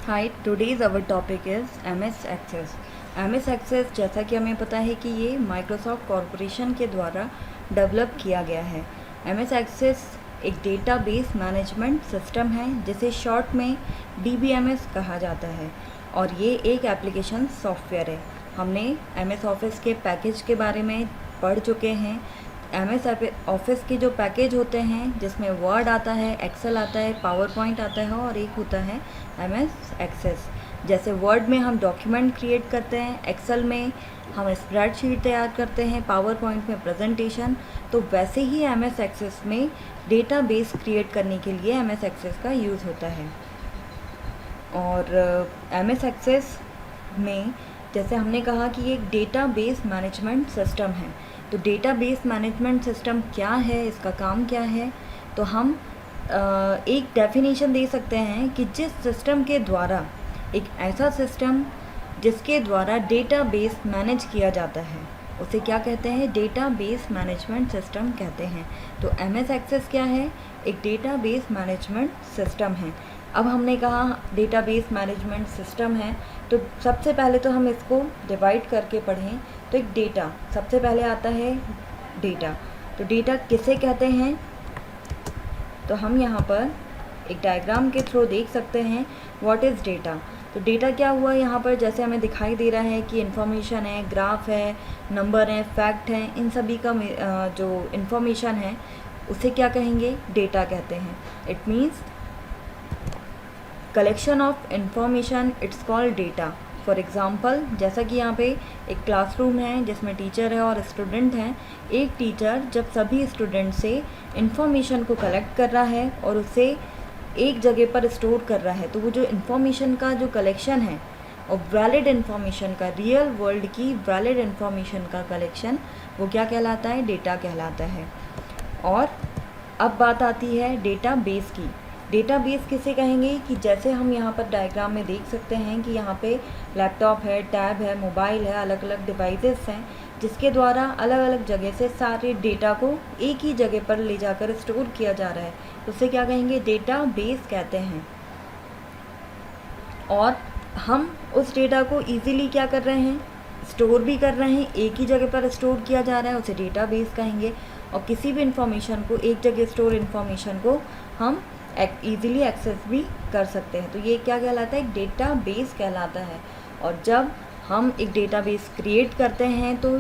Hi, today's our topic is MS access. MS access जैसा कि हमें पता है कि ये माइक्रोसॉफ्ट कॉरपोरेशन के द्वारा डेवलप किया गया है। MS एक्सेस एक डेटाबेस मैनेजमेंट सिस्टम है जिसे शॉर्ट में DBMS कहा जाता है और ये एक एप्लीकेशन सॉफ्टवेयर है। हमने MS ऑफिस के पैकेज के बारे में पढ़ चुके हैं। MS ऑफिस के जो पैकेज होते हैं जिसमें वर्ड आता है, एक्सेल आता है, पावर पॉइंट आता है और एक होता है MS एक्सेस। जैसे वर्ड में हम डॉक्यूमेंट क्रिएट करते हैं, एक्सेल में हम स्प्रेडशीट तैयार करते हैं, पावर पॉइंट में प्रेजेंटेशन, तो वैसे ही MS एक्सेस में डेटाबेस क्रिएट करने के लिए MS एक्सेस का यूज़ होता है। और MS एक्सेस में जैसे हमने कहा कि ये एक डेटाबेस मैनेजमेंट सिस्टम है। तो डेटाबेस मैनेजमेंट सिस्टम क्या है, इसका काम क्या है, तो हम एक डेफिनेशन दे सकते हैं कि जिस सिस्टम के द्वारा एक ऐसा सिस्टम जिसके द्वारा डेटाबेस मैनेज किया जाता है उसे क्या कहते हैं, डेटाबेस मैनेजमेंट सिस्टम कहते हैं। तो MS एक्सेस क्या है, एक डेटाबेस मैनेजमेंट सिस्टम है। अब हमने कहा डेटाबेस मैनेजमेंट सिस्टम है, तो सबसे पहले तो हम इसको डिवाइड करके पढ़ें तो एक डेटा सबसे पहले आता है डेटा। तो डेटा किसे कहते हैं, तो हम यहाँ पर एक डायग्राम के थ्रू देख सकते हैं व्हाट इज़ डेटा। तो डेटा क्या हुआ यहाँ पर, जैसे हमें दिखाई दे रहा है कि इन्फॉर्मेशन है, ग्राफ है, नंबर है, फैक्ट है, इन सभी का जो इन्फॉर्मेशन है उसे क्या कहेंगे, डेटा कहते हैं। It means collection of information, it's called data. For example जैसा कि यहाँ पे एक क्लासरूम है जिसमें टीचर है और स्टूडेंट हैं। एक टीचर जब सभी स्टूडेंट से इंफॉर्मेशन को कलेक्ट कर रहा है और उसे एक जगह पर स्टोर कर रहा है, तो वो जो इन्फॉर्मेशन का जो कलेक्शन है और वैलिड इन्फॉर्मेशन का, रियल वर्ल्ड की वैलिड इन्फॉर्मेशन का कलेक्शन, वो क्या कहलाता है, डेटा कहलाता है। और अब बात आती है डेटाबेस की। डेटाबेस किसे कहेंगे कि जैसे हम यहाँ पर डायग्राम में देख सकते हैं कि यहाँ पे लैपटॉप है, टैब है, मोबाइल है, अलग अलग डिवाइसेस हैं जिसके द्वारा अलग अलग जगह से सारे डेटा को एक ही जगह पर ले जाकर स्टोर किया जा रहा है, तो उसे क्या कहेंगे, डेटाबेस कहते हैं। और हम उस डेटा को इजीली क्या कर रहे हैं, स्टोर भी कर रहे हैं, एक ही जगह पर स्टोर किया जा रहा है, उसे डेटाबेस कहेंगे। और किसी भी इंफॉर्मेशन को, एक जगह स्टोर इंफॉर्मेशन को हम ईज़िली एक्सेस भी कर सकते हैं, तो ये क्या कहलाता है, एक डेटाबेस कहलाता है। और जब हम एक डेटाबेस क्रिएट करते हैं तो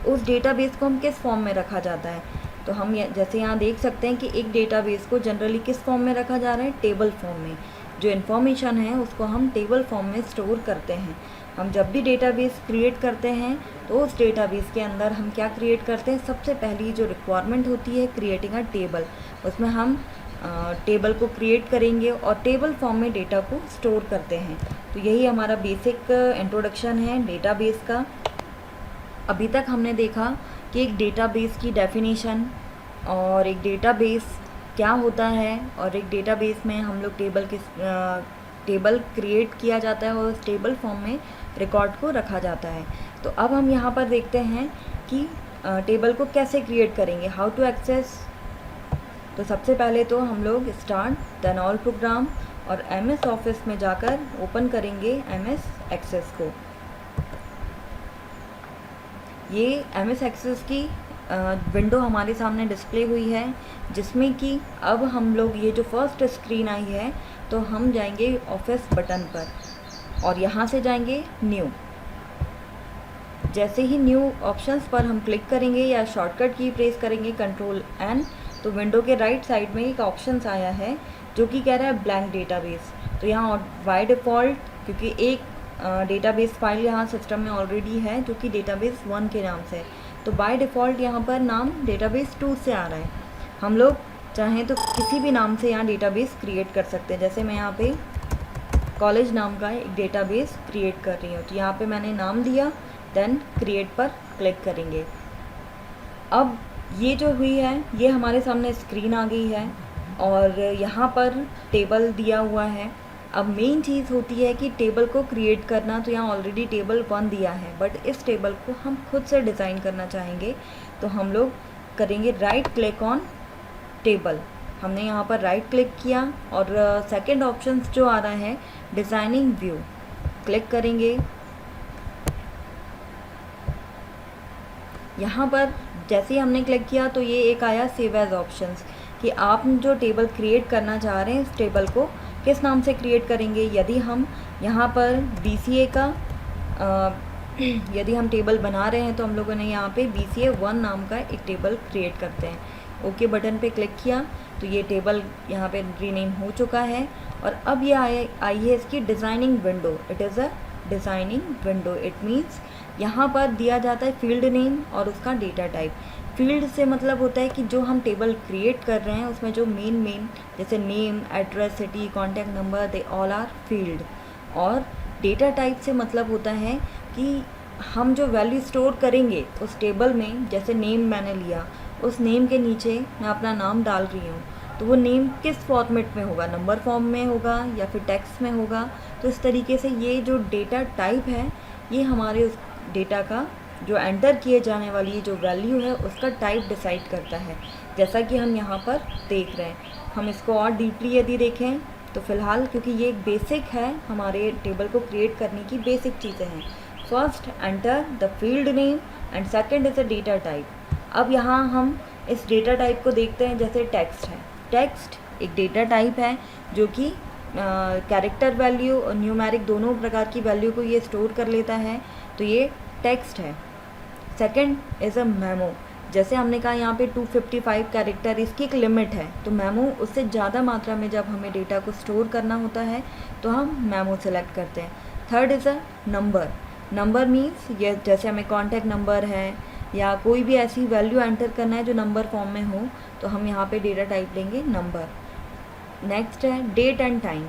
उस डेटाबेस को हम किस फॉर्म में रखा जाता है, तो हम जैसे यहाँ देख सकते हैं कि एक डेटाबेस को जनरली किस फॉर्म में रखा जा रहा है, टेबल फॉर्म में। जो इन्फॉर्मेशन है उसको हम टेबल फॉर्म में स्टोर करते हैं। हम जब भी डेटाबेस क्रिएट करते हैं तो उस डेटाबेस के अंदर हम क्या क्रिएट करते हैं, सबसे पहली जो रिक्वायरमेंट होती है क्रिएटिंग अ टेबल, उसमें हम टेबल को क्रिएट करेंगे और टेबल फॉर्म में डेटा को स्टोर करते हैं। तो यही हमारा बेसिक इंट्रोडक्शन है डेटाबेस का। अभी तक हमने देखा कि एक डेटाबेस की डेफिनेशन और एक डेटाबेस क्या होता है, और एक डेटाबेस में हम लोग टेबल क्रिएट किया जाता है और उस टेबल फॉर्म में रिकॉर्ड को रखा जाता है। तो अब हम यहाँ पर देखते हैं कि टेबल को कैसे क्रिएट करेंगे, हाउ टू एक्सेस। तो सबसे पहले तो हम लोग स्टार्ट देन ऑल प्रोग्राम और MS ऑफिस में जाकर ओपन करेंगे MS एक्सेस को। ये MS एक्सेस की विंडो हमारे सामने डिस्प्ले हुई है, जिसमें कि अब हम लोग ये जो फर्स्ट स्क्रीन आई है, तो हम जाएंगे ऑफिस बटन पर और यहाँ से जाएंगे न्यू। जैसे ही न्यू ऑप्शंस पर हम क्लिक करेंगे या शॉर्टकट की प्रेस करेंगे Ctrl+N, तो विंडो के राइट साइड में एक ऑप्शंस आया है जो कि कह रहा है ब्लैंक डेटाबेस। तो यहाँ बाय डिफ़ॉल्ट, क्योंकि एक डेटाबेस फाइल यहाँ सिस्टम में ऑलरेडी है जो कि डेटाबेस 1 के नाम से है, तो बाय डिफ़ॉल्ट यहाँ पर नाम डेटाबेस 2 से आ रहा है। हम लोग चाहें तो किसी भी नाम से यहाँ डेटाबेस क्रिएट कर सकते हैं। जैसे मैं यहाँ पे कॉलेज नाम का एक डेटाबेस क्रिएट कर रही हूँ, तो यहाँ पे मैंने नाम दिया, देन क्रिएट पर क्लिक करेंगे। अब ये जो हुई है, ये हमारे सामने स्क्रीन आ गई है और यहाँ पर टेबल दिया हुआ है। अब मेन चीज़ होती है कि टेबल को क्रिएट करना, तो यहाँ ऑलरेडी टेबल 1 दिया है, बट इस टेबल को हम खुद से डिज़ाइन करना चाहेंगे, तो हम लोग करेंगे राइट क्लिक ऑन टेबल हमने यहाँ पर राइट क्लिक किया और सेकंड ऑप्शन जो आ रहा है डिज़ाइनिंग व्यू, क्लिक करेंगे। यहाँ पर जैसे ही हमने क्लिक किया तो ये एक आया सेव एज ऑप्शंस कि आप जो टेबल क्रिएट करना चाह रहे हैं इस टेबल को किस नाम से क्रिएट करेंगे। यदि हम यहाँ पर BCA का यदि हम टेबल बना रहे हैं तो हम लोगों ने यहाँ पे BCA 1 नाम का एक टेबल क्रिएट करते हैं। ओके बटन पे क्लिक किया तो ये टेबल यहाँ पे रीनेम हो चुका है और अब ये आई है इसकी designing window. It is a designing window. It means यहाँ पर दिया जाता है फील्ड नेम और उसका डेटा टाइप। फील्ड से मतलब होता है कि जो हम टेबल क्रिएट कर रहे हैं उसमें जो मेन जैसे name, address, city, contact number, they all are field. और डेटा टाइप से मतलब होता है कि हम जो वैल्यू स्टोर करेंगे उस टेबल में, जैसे नेम मैंने लिया, उस नेम के नीचे मैं अपना नाम डाल रही हूँ तो वो नेम किस फॉर्मेट में होगा, नंबर फॉर्म में होगा या फिर टेक्स्ट में होगा। तो इस तरीके से ये जो डेटा टाइप है ये हमारे उस डेटा का जो एंटर किए जाने वाली जो वैल्यू है उसका टाइप डिसाइड करता है, जैसा कि हम यहाँ पर देख रहे हैं। हम इसको और डीपली यदि देखें तो फ़िलहाल क्योंकि ये एक बेसिक है, हमारे टेबल को क्रिएट करने की बेसिक चीज़ें हैं। First enter the field name and second is a data type. अब यहाँ हम इस डेटा टाइप को देखते हैं, जैसे टेक्स्ट है। टेक्स्ट एक डेटा टाइप है जो कि कैरेक्टर वैल्यू और न्यूमेरिक दोनों प्रकार की वैल्यू को ये स्टोर कर लेता है, तो ये टेक्स्ट है। Second is a memo. जैसे हमने कहा यहाँ पे 255 कैरेक्टर इसकी एक लिमिट है, तो मेमो उससे ज़्यादा मात्रा में जब हमें डेटा को स्टोर करना होता है तो हम मेमो सेलेक्ट करते हैं। Third is a number. Number means ये जैसे हमें कॉन्टैक्ट नंबर है या कोई भी ऐसी वैल्यू एंटर करना है जो नंबर फॉर्म में हो तो हम यहाँ पे डेटा टाइप लेंगे नंबर। नेक्स्ट है डेट एंड टाइम।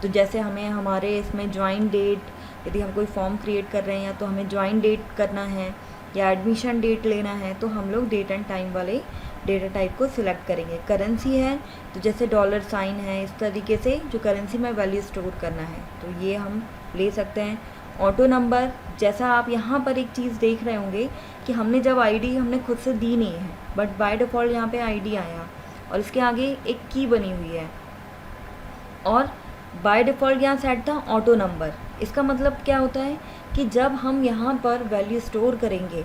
तो जैसे हमें हमारे इसमें ज्वाइन डेट, यदि हम कोई फॉर्म क्रिएट कर रहे हैं या तो हमें ज्वाइन डेट करना है या एडमिशन डेट लेना है तो हम लोग डेट एंड टाइम वाले डेटा टाइप को सिलेक्ट करेंगे। करेंसी है तो जैसे डॉलर साइन है, इस तरीके से जो करेंसी में वैल्यू स्टोर करना है तो ये हम ले सकते हैं। ऑटो नंबर, जैसा आप यहाँ पर एक चीज़ देख रहे होंगे कि हमने जब आईडी हमने खुद से दी नहीं है बट बाय डिफ़ॉल्ट यहाँ पे आईडी आया और इसके आगे एक की बनी हुई है और बाय डिफ़ॉल्ट यहाँ सेट था ऑटो नंबर। इसका मतलब क्या होता है कि जब हम यहाँ पर वैल्यू स्टोर करेंगे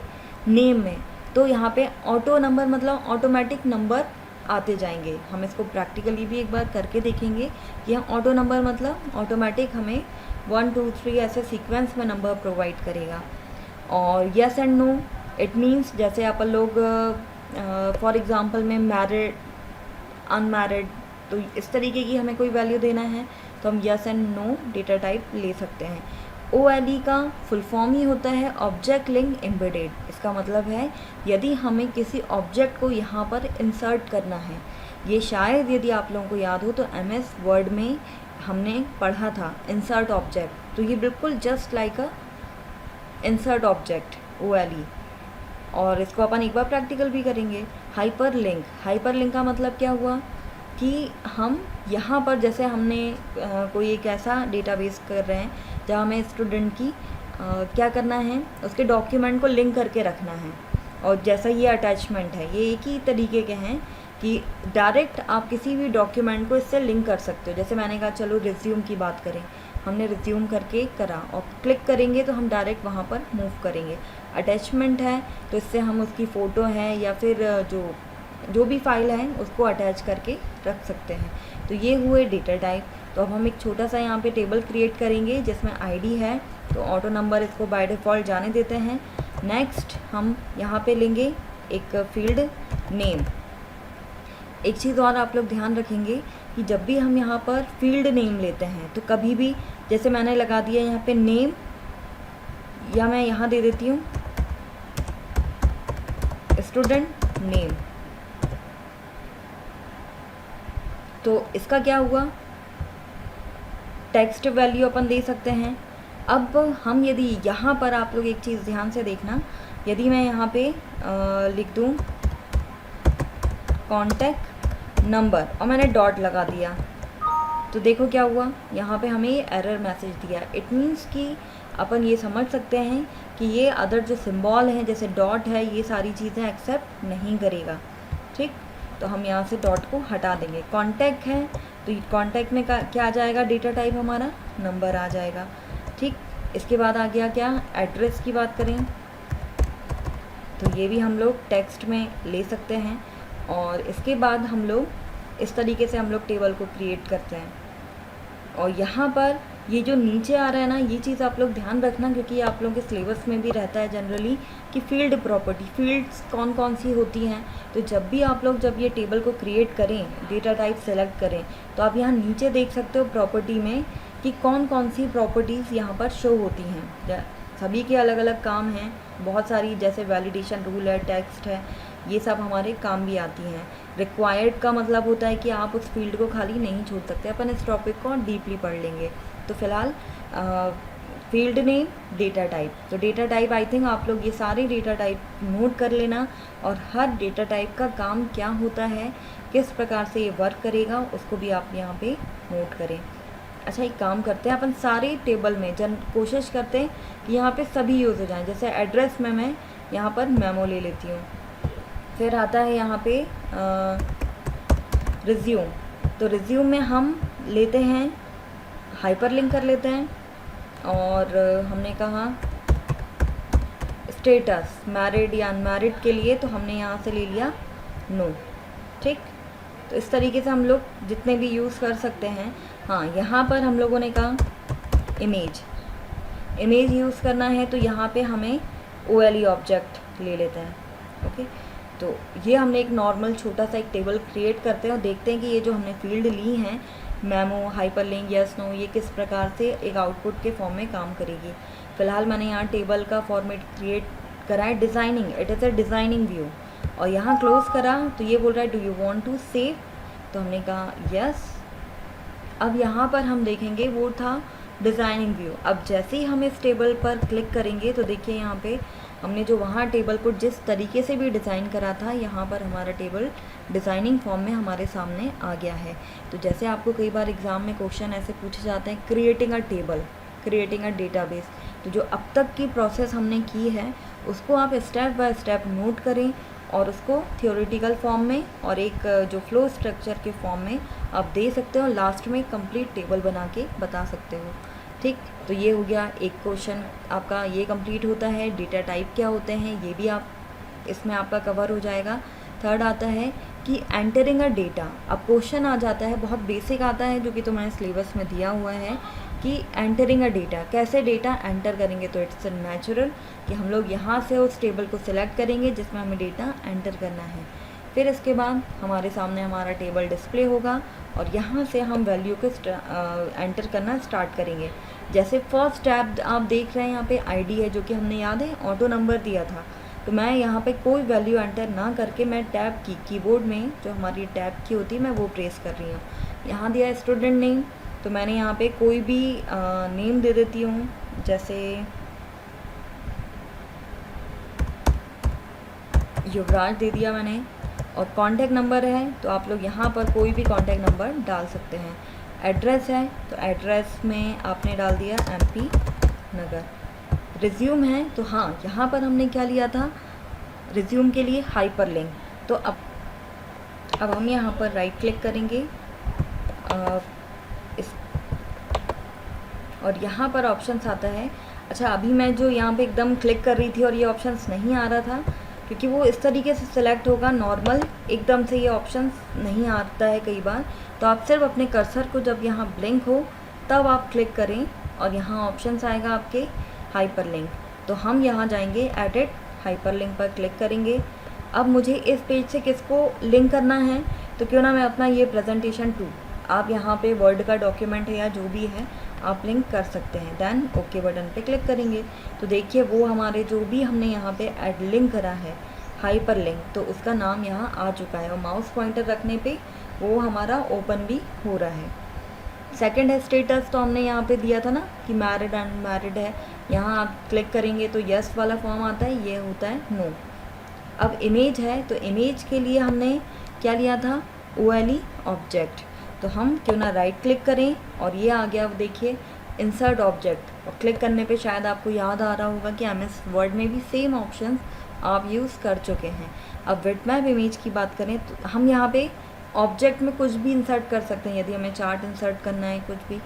नेम में तो यहाँ पे ऑटो नंबर मतलब ऑटोमेटिक नंबर आते जाएंगे। हम इसको प्रैक्टिकली भी एक बार करके देखेंगे कि यहाँ ऑटो नंबर मतलब ऑटोमेटिक हमें 1 2 3 ऐसे सीक्वेंस में नंबर प्रोवाइड करेगा। और yes and no, it means जैसे अपन लोग फॉर एग्ज़ाम्पल में मैरिड, अनमैरिड, तो इस तरीके की हमें कोई वैल्यू देना है तो हम yes and no data type ले सकते हैं। OLE का फुल फॉर्म ही होता है ऑब्जेक्ट लिंक एम्बेडेड। इसका मतलब है यदि हमें किसी ऑब्जेक्ट को यहाँ पर इंसर्ट करना है, ये शायद यदि आप लोगों को याद हो तो MS वर्ड में हमने पढ़ा था इंसर्ट ऑब्जेक्ट, तो ये बिल्कुल जस्ट लाइक अ इंसर्ट ऑब्जेक्ट OLE। और इसको अपन एक बार प्रैक्टिकल भी करेंगे। हाइपर लिंक, हाइपर लिंक का मतलब क्या हुआ कि हम यहाँ पर जैसे हमने कोई एक ऐसा डेटाबेस कर रहे हैं जहाँ हमें स्टूडेंट की क्या करना है, उसके डॉक्यूमेंट को लिंक करके रखना है। और जैसा ये अटैचमेंट है, ये एक ही तरीके के हैं कि डायरेक्ट आप किसी भी डॉक्यूमेंट को इससे लिंक कर सकते हो। जैसे मैंने कहा चलो रिज्यूम की बात करें, हमने रिज्यूम करके करा और क्लिक करेंगे तो हम डायरेक्ट वहाँ पर मूव करेंगे। अटैचमेंट है तो इससे हम उसकी फ़ोटो है या फिर जो भी फाइल है उसको अटैच करके रख सकते हैं। तो ये हुए डेटा टाइप। तो अब हम एक छोटा सा यहाँ पे टेबल क्रिएट करेंगे जिसमें आईडी है, तो ऑटो नंबर इसको बाय डिफ़ॉल्ट जाने देते हैं। नेक्स्ट हम यहाँ पे लेंगे एक फील्ड नेम। एक चीज़ और आप लोग ध्यान रखेंगे कि जब भी हम यहाँ पर फील्ड नेम लेते हैं तो कभी भी, जैसे मैंने लगा दिया यहाँ पे नेम, या मैं यहाँ दे देती हूँ स्टूडेंट नेम, तो इसका क्या हुआ, टेक्स्ट वैल्यू अपन दे सकते हैं। अब हम यदि यहाँ पर आप लोग एक चीज़ ध्यान से देखना, यदि मैं यहाँ पे लिख दूँ कॉन्टैक्ट नंबर और मैंने डॉट लगा दिया तो देखो क्या हुआ, यहाँ पे हमें ये एरर मैसेज दिया। इट मीन्स कि अपन ये समझ सकते हैं कि ये अदर जो सिंबल हैं जैसे डॉट है, ये सारी चीज़ें एक्सेप्ट नहीं करेगा। ठीक, तो हम यहाँ से डॉट को हटा देंगे। कॉन्टैक्ट है तो कॉन्टैक्ट में क्या आ जाएगा, डेटा टाइप हमारा नंबर आ जाएगा। ठीक, इसके बाद आ गया क्या, एड्रेस की बात करें तो ये भी हम लोग टेक्स्ट में ले सकते हैं। और इसके बाद हम लोग इस तरीके से हम लोग टेबल को क्रिएट करते हैं। और यहाँ पर ये जो नीचे आ रहा है ना, ये चीज़ आप लोग ध्यान रखना, क्योंकि ये आप लोगों के सिलेबस में भी रहता है जनरली कि फील्ड प्रॉपर्टी, फील्ड्स कौन कौन सी होती हैं। तो जब भी आप लोग जब ये टेबल को क्रिएट करें, डेटा टाइप सेलेक्ट करें, तो आप यहाँ नीचे देख सकते हो प्रॉपर्टी में कि कौन कौन सी प्रॉपर्टीज़ यहाँ पर शो होती हैं। सभी के अलग अलग काम हैं, बहुत सारी, जैसे वैलिडेशन रूल है, टेक्स्ट है, ये सब हमारे काम भी आती हैं। रिक्वायर्ड का मतलब होता है कि आप उस फील्ड को खाली नहीं छोड़ सकते। अपन इस टॉपिक को डीपली पढ़ लेंगे। तो फिलहाल फील्ड नेम, डेटा टाइप। तो डेटा टाइप आई थिंक आप लोग ये सारे डेटा टाइप नोट कर लेना, और हर डेटा टाइप का काम क्या होता है, किस प्रकार से ये वर्क करेगा, उसको भी आप यहाँ पे नोट करें। अच्छा, एक काम करते हैं, अपन सारे टेबल में कोशिश करते हैं कि यहाँ पे सभी यूज़ हो जाएं। जैसे एड्रेस में मैं यहाँ पर मेमो ले लेती हूँ। फिर आता है यहाँ पे रिज्यूम। तो रिज्यूम में हम लेते हैं, हाइपरलिंक कर लेते हैं। और हमने कहा स्टेटस, मैरिड या अनमैरिड के लिए तो हमने यहाँ से ले लिया नो। ठीक, तो इस तरीके से हम लोग जितने भी यूज़ कर सकते हैं। हाँ, यहाँ पर हम लोगों ने कहा इमेज यूज़ करना है, तो यहाँ पे हमें OLE ऑब्जेक्ट ले लेते हैं। ओके, तो ये हमने एक नॉर्मल छोटा सा एक टेबल क्रिएट करते हैं और देखते हैं कि ये जो हमने फील्ड ली हैं, मेमो, हाइपरलिंक, यस नो, ये किस प्रकार से एक आउटपुट के फॉर्म में काम करेगी। फ़िलहाल मैंने यहाँ टेबल का फॉर्मेट क्रिएट करा है designing, it is a designing view. और यहाँ क्लोज़ करा तो ये बोल रहा है do you want to save, तो हमने कहा यस। अब यहाँ पर हम देखेंगे वो था डिज़ाइनिंग व्यू। अब जैसे ही हम इस टेबल पर क्लिक करेंगे तो देखिए यहाँ पे हमने जो वहाँ टेबल को जिस तरीके से भी डिज़ाइन करा था, यहाँ पर हमारा टेबल डिज़ाइनिंग फॉर्म में हमारे सामने आ गया है। तो जैसे आपको कई बार एग्ज़ाम में क्वेश्चन ऐसे पूछे जाते हैं, creating a table, creating a database, तो जो अब तक की प्रोसेस हमने की है उसको आप स्टेप बाय स्टेप नोट करें और उसको थियोरेटिकल फॉर्म में और एक जो फ्लो स्ट्रक्चर के फॉर्म में आप दे सकते हो। लास्ट में कंप्लीट टेबल बना के बता सकते हो। ठीक, तो ये हो गया एक क्वेश्चन आपका, ये कंप्लीट होता है। डेटा टाइप क्या होते हैं ये भी आप इसमें आपका कवर हो जाएगा। थर्ड आता है कि एंटरिंग अ डेटा। अब क्वेश्चन आ जाता है, बहुत बेसिक आता है जो कि तुम्हारे सिलेबस में दिया हुआ है कि एंटरिंग अ डेटा, कैसे डेटा एंटर करेंगे। तो इट्स नेचुरल कि हम लोग यहाँ से उस टेबल को सिलेक्ट करेंगे जिसमें हमें डेटा एंटर करना है। फिर इसके बाद हमारे सामने हमारा टेबल डिस्प्ले होगा और यहाँ से हम वैल्यू को एंटर करना स्टार्ट करेंगे। जैसे फर्स्ट टैब आप देख रहे हैं, यहाँ पे आईडी है जो कि हमने याद है ऑटो नंबर दिया था। तो मैं यहाँ पे कोई वैल्यू एंटर ना करके मैं टैब की कीबोर्ड में जो हमारी टैब की होती है मैं वो प्रेस कर रही हूँ। यहाँ दिया स्टूडेंट नेम, तो मैंने यहाँ पे कोई भी नेम दे देती हूँ, जैसे युवराज दे दिया मैंने। और कॉन्टैक्ट नंबर है तो आप लोग यहाँ पर कोई भी कॉन्टैक्ट नंबर डाल सकते हैं। एड्रेस है तो एड्रेस में आपने डाल दिया MP नगर। रिज्यूम है तो हाँ, यहाँ पर हमने क्या लिया था, रिज्यूम के लिए हाइपरलिंक। तो अब हम यहाँ पर राइट क्लिक करेंगे और यहाँ पर ऑप्शंस आता है। अच्छा, अभी मैं जो यहाँ पे एकदम क्लिक कर रही थी और ये ऑप्शंस नहीं आ रहा था क्योंकि वो इस तरीके से सिलेक्ट होगा, नॉर्मल एकदम से ये ऑप्शंस नहीं आता है कई बार। तो आप सिर्फ अपने कर्सर को जब यहाँ ब्लिंक हो तब आप क्लिक करें और यहाँ ऑप्शंस आएगा आपके हाइपरलिंक। तो हम यहाँ जाएंगे एडिट हाइपरलिंक पर क्लिक करेंगे। अब मुझे इस पेज से किसको लिंक करना है, तो क्यों ना मैं अपना ये प्रेजेंटेशन 2, आप यहाँ पे वर्ड का डॉक्यूमेंट है या जो भी है आप लिंक कर सकते हैं। देन ओके बटन पे क्लिक करेंगे तो देखिए वो हमारे जो भी हमने यहाँ पे ऐड लिंक करा है हाइपर लिंक, तो उसका नाम यहाँ आ चुका है और माउस पॉइंटर रखने पे वो हमारा ओपन भी हो रहा है। सेकंड है स्टेटस, तो हमने यहाँ पे दिया था ना कि मैरिड अनमैरिड है, यहाँ आप क्लिक करेंगे तो यस वाला फॉर्म आता है, ये होता है नो। अब इमेज है तो इमेज के लिए हमने क्या लिया था, OLE ऑब्जेक्ट। तो हम क्यों ना राइट क्लिक करें और ये आ गया, देखिए इंसर्ट ऑब्जेक्ट, और क्लिक करने पे शायद आपको याद आ रहा होगा कि MS वर्ड में भी सेम ऑप्शंस आप यूज़ कर चुके हैं। अब बिटमैप इमेज की बात करें तो हम यहाँ पे ऑब्जेक्ट में कुछ भी इंसर्ट कर सकते हैं। यदि हमें चार्ट इंसर्ट करना है कुछ भी,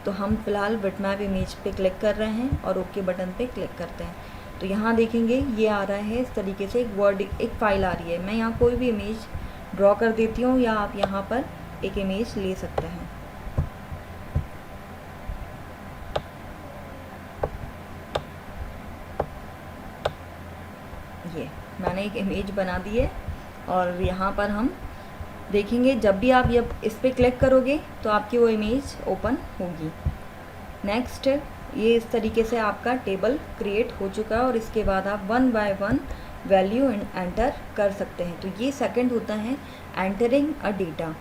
तो हम फ़िलहाल बिटमैप इमेज पे क्लिक कर रहे हैं और ओके बटन पे क्लिक करते हैं। तो यहाँ देखेंगे ये आ रहा है इस तरीके से, एक फ़ाइल आ रही है। मैं यहाँ कोई भी इमेज ड्रॉ कर देती हूँ या आप यहाँ पर एक इमेज ले सकते हैं। ये मैंने एक इमेज बना दी है और यहाँ पर हम देखेंगे जब भी आप इस पर क्लिक करोगे तो आपकी वो इमेज ओपन होगी। नेक्स्ट, ये इस तरीके से आपका टेबल क्रिएट हो चुका है और इसके बाद आप 1 बाय 1 वैल्यू एंटर कर सकते हैं। तो ये सेकंड होता है एंटरिंग अ डेटा।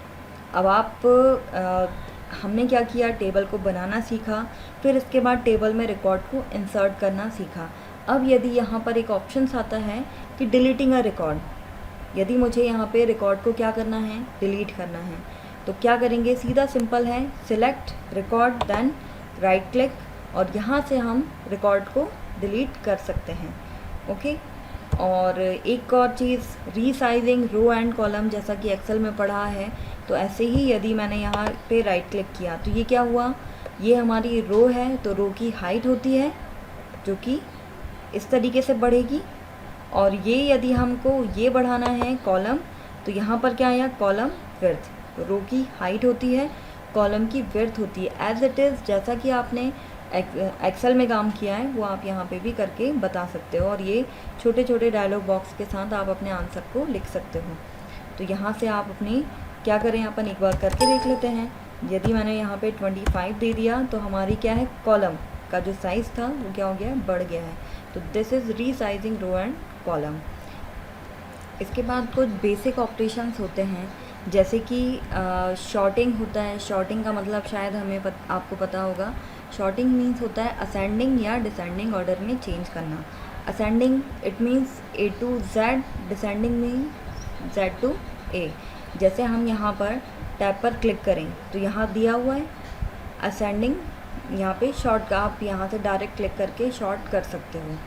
अब हमने क्या किया, टेबल को बनाना सीखा, फिर इसके बाद टेबल में रिकॉर्ड को इंसर्ट करना सीखा। अब यदि यहाँ पर एक ऑप्शंस आता है कि डिलीटिंग अ रिकॉर्ड, यदि मुझे यहाँ पे रिकॉर्ड को क्या करना है, डिलीट करना है, तो क्या करेंगे, सीधा सिंपल है, select record then right click और यहाँ से हम रिकॉर्ड को डिलीट कर सकते हैं। ओके। और एक और चीज़, रीसाइजिंग रो एंड कॉलम, जैसा कि एक्सेल में पढ़ा है, तो ऐसे ही यदि मैंने यहाँ पे राइट क्लिक किया तो ये क्या हुआ, ये हमारी रो है, तो रो की हाइट होती है जो कि इस तरीके से बढ़ेगी। और ये यदि हमको ये बढ़ाना है कॉलम, तो यहाँ पर क्या आया, कॉलम विड्थ। रो की हाइट होती है, कॉलम की विड्थ होती है। एज इट इज़ जैसा कि आपने एक्सेल में काम किया है वो आप यहाँ पे भी करके बता सकते हो। और ये छोटे छोटे डायलॉग बॉक्स के साथ आप अपने आंसर को लिख सकते हो। तो यहाँ से आप अपनी क्या करें, अपन एक बार करके देख लेते हैं। यदि मैंने यहाँ पे 25 दे दिया तो हमारी क्या है, कॉलम का जो साइज़ था वो क्या हो गया, बढ़ गया है। तो this is resizing row and column. इसके बाद कुछ बेसिक ऑपरेशंस होते हैं, जैसे कि शॉर्टिंग होता है। शॉर्टिंग का मतलब शायद आपको पता होगा। शॉर्टिंग मीन्स होता है असेंडिंग या डिसेंडिंग ऑर्डर में चेंज करना। Ascending it means A to Z, descending means Z to A। जैसे हम यहाँ पर टैब पर क्लिक करें तो यहाँ दिया हुआ है असेंडिंग, यहाँ पे शॉर्ट का आप यहाँ से डायरेक्ट क्लिक करके शॉर्ट कर सकते हो।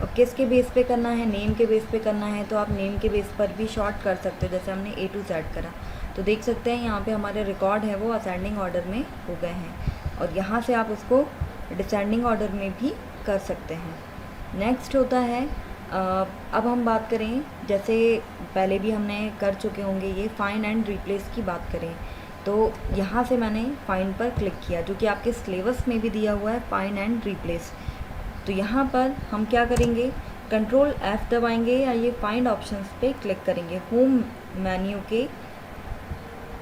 और किसके बेस पे करना है, नेम के बेस पे करना है, तो आप नेम के बेस पर भी शॉर्ट कर सकते हो, जैसे हमने A to Z करा। तो देख सकते हैं यहाँ पे हमारे रिकॉर्ड है वो असेंडिंग ऑर्डर में हो गए हैं और यहाँ से आप उसको डिसेंडिंग ऑर्डर में भी कर सकते हैं। नेक्स्ट होता है, अब हम बात करें, जैसे पहले भी हमने कर चुके होंगे, ये फाइंड एंड रिप्लेस की बात करें तो यहाँ से मैंने फाइंड पर क्लिक किया, जो कि आपके सिलेबस में भी दिया हुआ है, फाइंड एंड रिप्लेस। तो यहाँ पर हम क्या करेंगे, कंट्रोल F दबाएंगे या ये फाइंड ऑप्शंस पे क्लिक करेंगे। होम मेन्यू के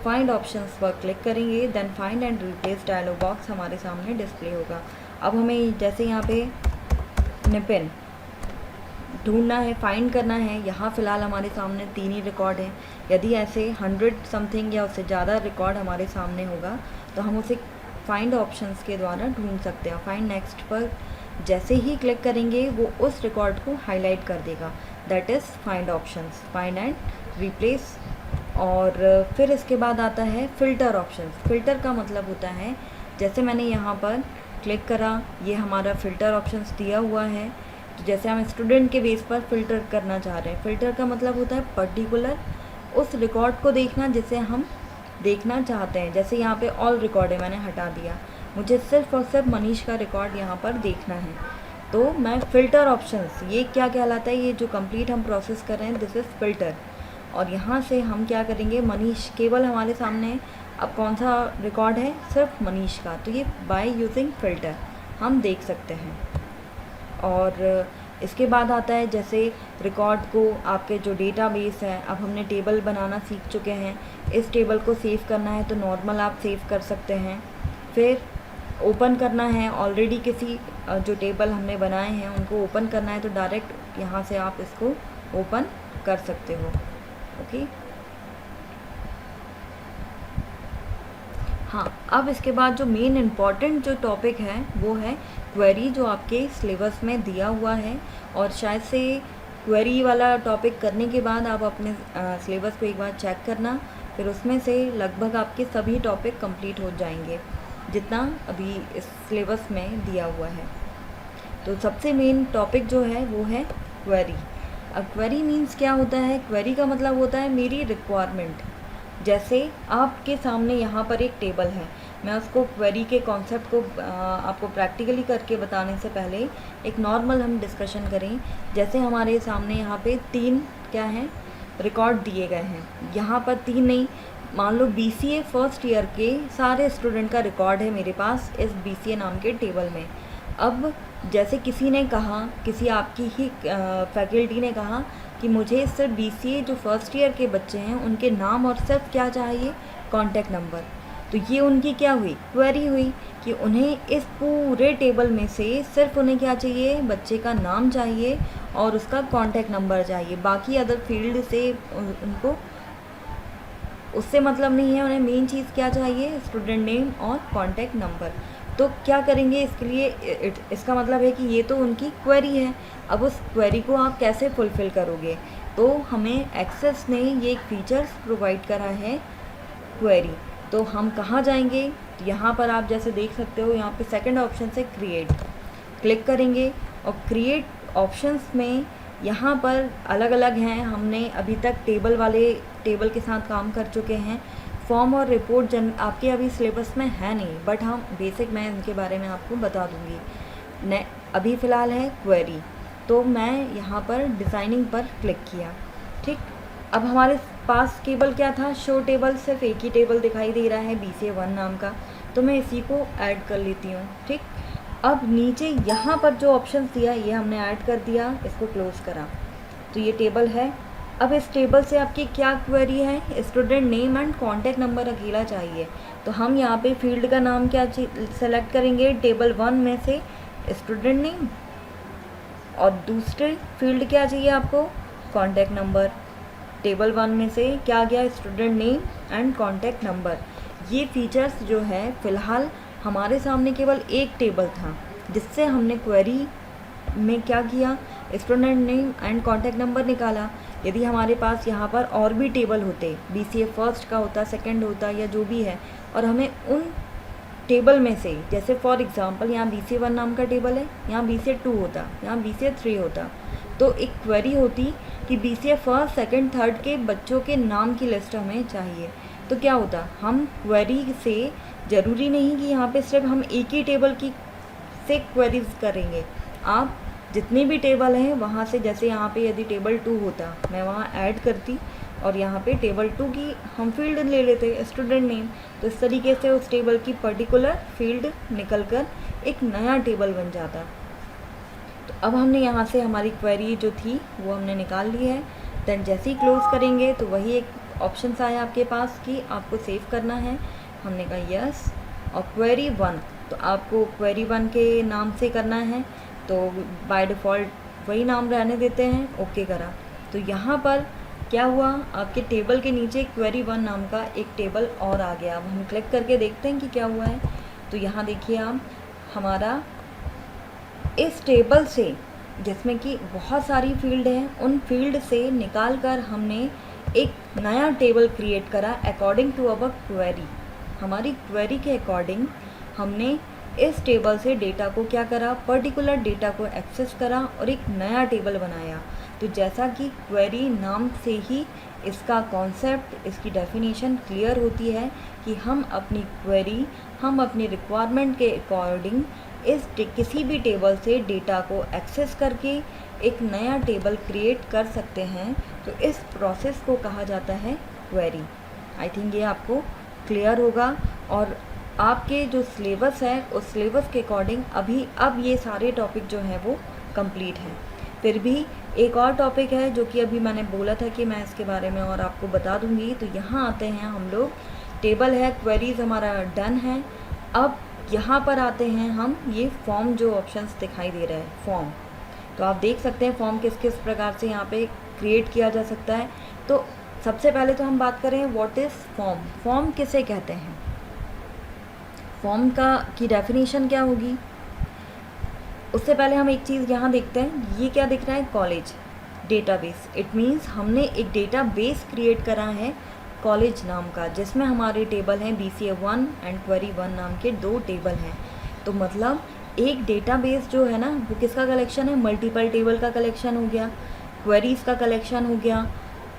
फाइंड ऑप्शंस पर क्लिक करेंगे, then find and replace dialog box हमारे सामने डिस्प्ले होगा। अब हमें जैसे यहाँ पे निपिन ढूंढना है, फाइंड करना है, यहाँ फ़िलहाल हमारे सामने 3 ही रिकॉर्ड हैं। यदि ऐसे 100 समथिंग या उससे ज़्यादा रिकॉर्ड हमारे सामने होगा तो हम उसे फाइंड ऑप्शंस के द्वारा ढूंढ सकते हैं। फाइंड नेक्स्ट पर जैसे ही क्लिक करेंगे वो उस रिकॉर्ड को हाईलाइट कर देगा, that is find options, find and replace. और फिर इसके बाद आता है फ़िल्टर ऑप्शंस। फ़िल्टर का मतलब होता है, जैसे मैंने यहाँ पर क्लिक करा, ये हमारा फ़िल्टर ऑप्शंस दिया हुआ है। तो जैसे हम स्टूडेंट के बेस पर फ़िल्टर करना चाह रहे हैं, फ़िल्टर का मतलब होता है पर्टिकुलर उस रिकॉर्ड को देखना जिसे हम देखना चाहते हैं। जैसे यहाँ पे ऑल रिकॉर्ड है, मैंने हटा दिया, मुझे सिर्फ और सिर्फ मनीष का रिकॉर्ड यहाँ पर देखना है, तो मैं फ़िल्टर ऑप्शंस, ये क्या कहलाता है, ये जो कंप्लीट हम प्रोसेस कर रहे हैं, दिस इज़ फ़िल्टर। और यहाँ से हम क्या करेंगे, मनीष केवल हमारे सामने अब कौन सा रिकॉर्ड है, सिर्फ मनीष का, तो ये बाय यूजिंग फ़िल्टर हम देख सकते हैं। और इसके बाद आता है, जैसे रिकॉर्ड को आपके जो डेटाबेस है, अब हमने टेबल बनाना सीख चुके हैं, इस टेबल को सेव करना है तो नॉर्मल आप सेव कर सकते हैं। फिर ओपन करना है, ऑलरेडी किसी जो टेबल हमने बनाए हैं उनको ओपन करना है तो डायरेक्ट यहाँ से आप इसको ओपन कर सकते हो। ओके, हाँ, अब इसके बाद जो मेन इम्पॉर्टेंट जो टॉपिक है वो है क्वेरी, जो आपके सिलेबस में दिया हुआ है। और शायद से क्वेरी वाला टॉपिक करने के बाद आप अपने सिलेबस को एक बार चेक करना, फिर उसमें से लगभग आपके सभी टॉपिक कंप्लीट हो जाएंगे जितना अभी इस सिलेबस में दिया हुआ है। तो सबसे मेन टॉपिक जो है वो है क्वेरी। अब क्वेरी मीन्स क्या होता है? क्वेरी का मतलब होता है मेरी रिक्वायरमेंट। जैसे आपके सामने यहाँ पर एक टेबल है, मैं उसको क्वेरी के कॉन्सेप्ट को आपको प्रैक्टिकली करके बताने से पहले एक नॉर्मल हम डिस्कशन करें। जैसे हमारे सामने यहाँ पे 3 क्या हैं रिकॉर्ड दिए गए हैं, यहाँ पर 3 नहीं, मान लो BCA फर्स्ट ईयर के सारे स्टूडेंट का रिकॉर्ड है मेरे पास इस BCA नाम के टेबल में। अब जैसे किसी ने कहा, किसी आपकी ही फैकल्टी ने कहा कि मुझे सिर्फ BCA जो फर्स्ट ईयर के बच्चे हैं उनके नाम और सिर्फ क्या चाहिए, कॉन्टैक्ट नंबर। तो ये उनकी क्या हुई, क्वेरी हुई कि उन्हें इस पूरे टेबल में से सिर्फ उन्हें क्या चाहिए, बच्चे का नाम चाहिए और उसका कॉन्टैक्ट नंबर चाहिए। बाकी अदर फील्ड से उनको उससे मतलब नहीं है, उन्हें मेन चीज़ क्या चाहिए, स्टूडेंट नेम और कॉन्टैक्ट नंबर। तो क्या करेंगे इसके लिए, इसका मतलब है कि ये तो उनकी क्वेरी है। अब उस क्वेरी को आप कैसे फुलफ़िल करोगे? तो हमें एक्सेस ने ये एक फीचर्स प्रोवाइड करा है क्वेरी। तो हम कहाँ जाएंगे? यहाँ पर आप जैसे देख सकते हो, यहाँ पे सेकंड ऑप्शन से क्रिएट क्लिक करेंगे और क्रिएट ऑप्शंस में यहाँ पर अलग अलग हैं। हमने अभी तक टेबल के साथ काम कर चुके हैं। फॉर्म और रिपोर्ट आपके अभी सिलेबस में है नहीं, बट हम बेसिक मैं इनके बारे में आपको बता दूँगी। अभी फ़िलहाल है क्वेरी, तो मैं यहाँ पर डिज़ाइनिंग पर क्लिक किया। ठीक, अब हमारे पास केवल क्या था, शो टेबल, सिर्फ एक ही टेबल दिखाई दे रहा है BCA 1 नाम का, तो मैं इसी को ऐड कर लेती हूँ। ठीक, अब नीचे यहाँ पर जो ऑप्शन दिया ये हमने ऐड कर दिया, इसको क्लोज़ करा, तो ये टेबल है। अब इस टेबल से आपकी क्या क्वेरी है, student name and contact number अकेला चाहिए। तो हम यहाँ पे फील्ड का नाम क्या सेलेक्ट करेंगे, टेबल 1 में से स्टूडेंट नेम, और दूसरे फील्ड क्या चाहिए आपको, कॉन्टैक्ट नंबर। टेबल 1 में से क्या गया, student name and contact number. ये फीचर्स जो है फ़िलहाल हमारे सामने केवल एक टेबल था, जिससे हमने क्वेरी में क्या किया, student name and contact number निकाला। यदि हमारे पास यहाँ पर और भी टेबल होते, BCA फर्स्ट का होता, सेकंड होता या जो भी है, और हमें उन टेबल में से, जैसे फॉर एग्जांपल यहाँ BCA 1 नाम का टेबल है, यहाँ BCA 2 होता, यहाँ BCA 3 होता, तो एक क्वेरी होती कि BCA फर्स्ट, सेकंड, थर्ड के बच्चों के नाम की लिस्ट हमें चाहिए। तो क्या होता, हम क्वेरी से ज़रूरी नहीं कि यहाँ पे सिर्फ हम एक ही टेबल की से क्वेरीज करेंगे, आप जितने भी टेबल हैं वहाँ से, जैसे यहाँ पे यदि टेबल 2 होता, मैं वहाँ ऐड करती और यहाँ पे टेबल 2 की हम फील्ड ले लेते, स्टूडेंट नेम। तो इस तरीके से उस टेबल की पर्टिकुलर फील्ड निकलकर एक नया टेबल बन जाता। तो अब हमने यहाँ से हमारी क्वेरी जो थी वो हमने निकाल ली है। देन जैसे ही क्लोज़ करेंगे तो वही एक ऑप्शन आया आपके पास कि आपको सेव करना है। हमने कहा यस, और क्वेरी 1, तो आपको क्वेरी 1 के नाम से करना है, तो बाय डिफ़ॉल्ट वही नाम रहने देते हैं, ओके करा। तो यहाँ पर क्या हुआ, आपके टेबल के नीचे क्वेरी 1 नाम का एक टेबल और आ गया। अब हम क्लिक करके देखते हैं कि क्या हुआ है। तो यहाँ देखिए आप, हमारा इस टेबल से, जिसमें कि बहुत सारी फील्ड हैं, उन फील्ड से निकाल कर हमने एक नया टेबल क्रिएट करा अकॉर्डिंग टू अवर क्वेरी। हमारी क्वेरी के अकॉर्डिंग हमने इस टेबल से डेटा को क्या करा, पर्टिकुलर डेटा को एक्सेस करा और एक नया टेबल बनाया। तो जैसा कि क्वेरी नाम से ही इसका कॉन्सेप्ट, इसकी डेफिनेशन क्लियर होती है कि हम अपनी क्वेरी, हम अपनी रिक्वायरमेंट के अकॉर्डिंग किसी भी टेबल से डेटा को एक्सेस करके एक नया टेबल क्रिएट कर सकते हैं। तो इस प्रोसेस को कहा जाता है क्वेरी। आई थिंक ये आपको क्लियर होगा। और आपके जो सिलेबस है उस सिलेबस के अकॉर्डिंग अब ये सारे टॉपिक जो हैं वो कंप्लीट हैं। फिर भी एक और टॉपिक है जो कि अभी मैंने बोला था कि मैं इसके बारे में और आपको बता दूंगी। तो यहाँ आते हैं हम लोग, टेबल है, क्वेरीज हमारा डन है। अब यहाँ पर आते हैं हम, ये फॉर्म जो ऑप्शंस दिखाई दे रहा है, फॉर्म। तो आप देख सकते हैं फॉर्म किस किस प्रकार से यहाँ पे क्रिएट किया जा सकता है। तो सबसे पहले तो हम बात करें व्हाट इज़ फॉर्म। फॉर्म किसे कहते हैं, फॉर्म की डेफिनेशन क्या होगी। उससे पहले हम एक चीज़ यहाँ देखते हैं, ये क्या दिख रहा है, कॉलेज डेटाबेस। इट मीन्स हमने एक डेटाबेस क्रिएट करा है कॉलेज नाम का, जिसमें हमारे टेबल हैं BCA 1 एंड क्वेरी 1 नाम के 2 टेबल हैं। तो मतलब एक डेटाबेस जो है ना, वो किसका कलेक्शन है, मल्टीपल टेबल का कलेक्शन हो गया। क्वेरीज़ का कलेक्शन हो गया।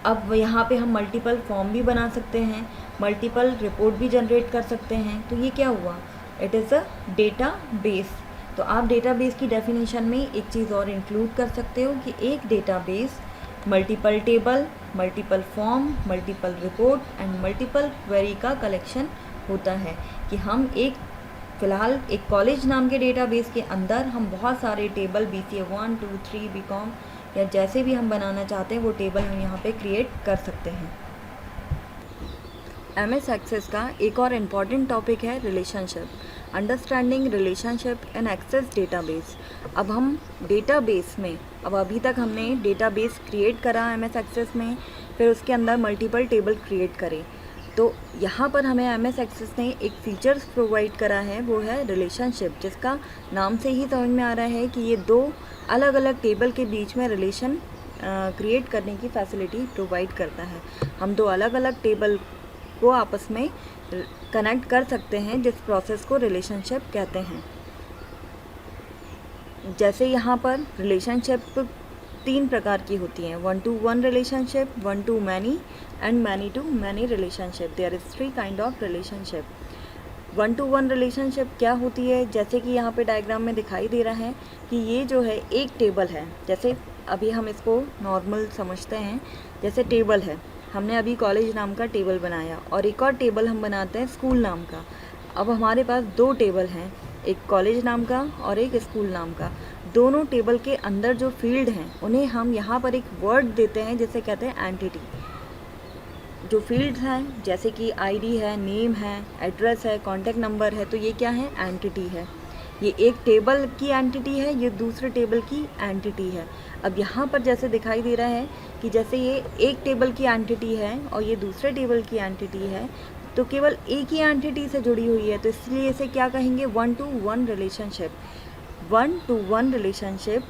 अब यहाँ पे हम मल्टीपल फॉर्म भी बना सकते हैं, मल्टीपल रिपोर्ट भी जनरेट कर सकते हैं। तो ये क्या हुआ, it is a data base. तो आप डेटाबेस की डेफिनेशन में एक चीज़ और इंक्लूड कर सकते हो कि एक database multiple table, multiple form, multiple report and multiple query का कलेक्शन होता है। कि हम फ़िलहाल एक कॉलेज नाम के डेटाबेस के अंदर हम बहुत सारे टेबल BCA 1, 2, 3 BCom या जैसे भी हम बनाना चाहते हैं वो टेबल हम यहाँ पे क्रिएट कर सकते हैं। MS एक्सेस का एक और इम्पॉर्टेंट टॉपिक है relationship, understanding relationship in excess database. अब हम डेटाबेस में, अब अभी तक हमने डेटाबेस क्रिएट करा MS एक्सेस में, फिर उसके अंदर मल्टीपल टेबल क्रिएट करे। तो यहाँ पर हमें MS एक्सेस ने एक फीचर्स प्रोवाइड करा है, वो है रिलेशनशिप, जिसका नाम से ही समझ में आ रहा है कि ये दो अलग अलग टेबल के बीच में रिलेशन क्रिएट करने की फैसिलिटी प्रोवाइड करता है। हम दो अलग अलग टेबल को आपस में कनेक्ट कर सकते हैं, जिस प्रोसेस को रिलेशनशिप कहते हैं। जैसे यहाँ पर रिलेशनशिप 3 प्रकार की होती हैं, 1 to 1 relationship, 1 to many and many to many relationship. There is 3 kind of relationship. 1 to 1 relationship क्या होती है, जैसे कि यहाँ पे डायग्राम में दिखाई दे रहा है कि ये जो है एक टेबल है। जैसे अभी हम इसको नॉर्मल समझते हैं, जैसे टेबल है, हमने अभी कॉलेज नाम का टेबल बनाया और एक और टेबल हम बनाते हैं स्कूल नाम का। अब हमारे पास 2 टेबल हैं, एक कॉलेज नाम का और एक स्कूल नाम का। दोनों टेबल के अंदर जो फील्ड हैं उन्हें हम यहाँ पर एक वर्ड देते हैं जिसे कहते हैं एंटिटी। जो फील्ड्स हैं जैसे कि ID है, नेम है, एड्रेस है, कॉन्टैक्ट नंबर है, तो ये क्या है, एंटिटी है। ये एक टेबल की एंटिटी है, ये दूसरे टेबल की एंटिटी है। अब यहाँ पर जैसे दिखाई दे रहा है कि जैसे ये एक टेबल की एंटिटी है और ये दूसरे टेबल की एंटिटी है, तो केवल एक ही एंटिटी से जुड़ी हुई है, तो इसलिए इसे क्या कहेंगे, 1 to 1 relationship. 1 to 1 relationship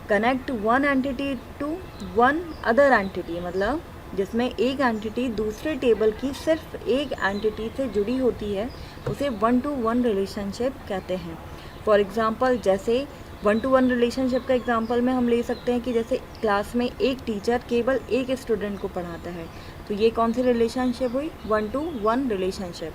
connect one entity to one other entity, मतलब जिसमें एक एंटिटी दूसरे टेबल की सिर्फ एक एंटिटी से जुड़ी होती है, उसे 1 to 1 रिलेशनशिप कहते हैं। फॉर एग्ज़ाम्पल, जैसे 1 to 1 रिलेशनशिप का एग्जांपल में हम ले सकते हैं कि जैसे क्लास में एक टीचर केवल एक स्टूडेंट को पढ़ाता है, तो ये कौन सी रिलेशनशिप हुई, 1 to 1 रिलेशनशिप।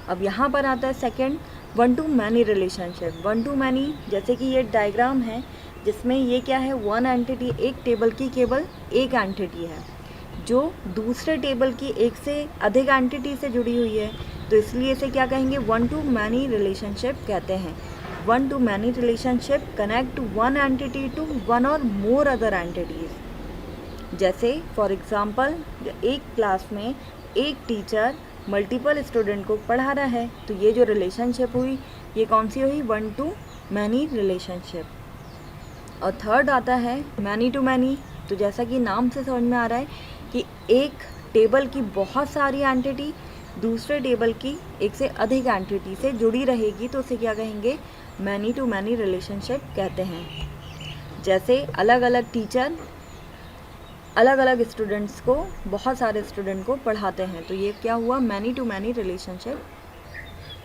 अब यहाँ पर आता है second, 1 to many relationship. 1 to many, जैसे कि ये डायग्राम है जिसमें ये क्या है, वन एंटिटी, एक टेबल की केवल एक एंटिटी है जो दूसरे टेबल की एक से अधिक एंटिटी से जुड़ी हुई है, तो इसलिए इसे क्या कहेंगे, 1 to many रिलेशनशिप कहते हैं। 1 to many relationship connect one entity to one और मोर अदर एंटिटीज़। जैसे फॉर एग्ज़ाम्पल, एक क्लास में एक टीचर मल्टीपल स्टूडेंट को पढ़ा रहा है, तो ये जो रिलेशनशिप हुई ये कौन सी हुई, 1 to many रिलेशनशिप। और थर्ड आता है मैनी टू मैनी। तो जैसा कि नाम से समझ में आ रहा है कि एक टेबल की बहुत सारी एंटिटी दूसरे टेबल की एक से अधिक एंटिटी से जुड़ी रहेगी, तो उसे क्या कहेंगे, मैनी टू मैनी रिलेशनशिप कहते हैं। जैसे अलग अलग टीचर अलग अलग स्टूडेंट्स को, बहुत सारे स्टूडेंट को पढ़ाते हैं, तो ये क्या हुआ, many to many relationship.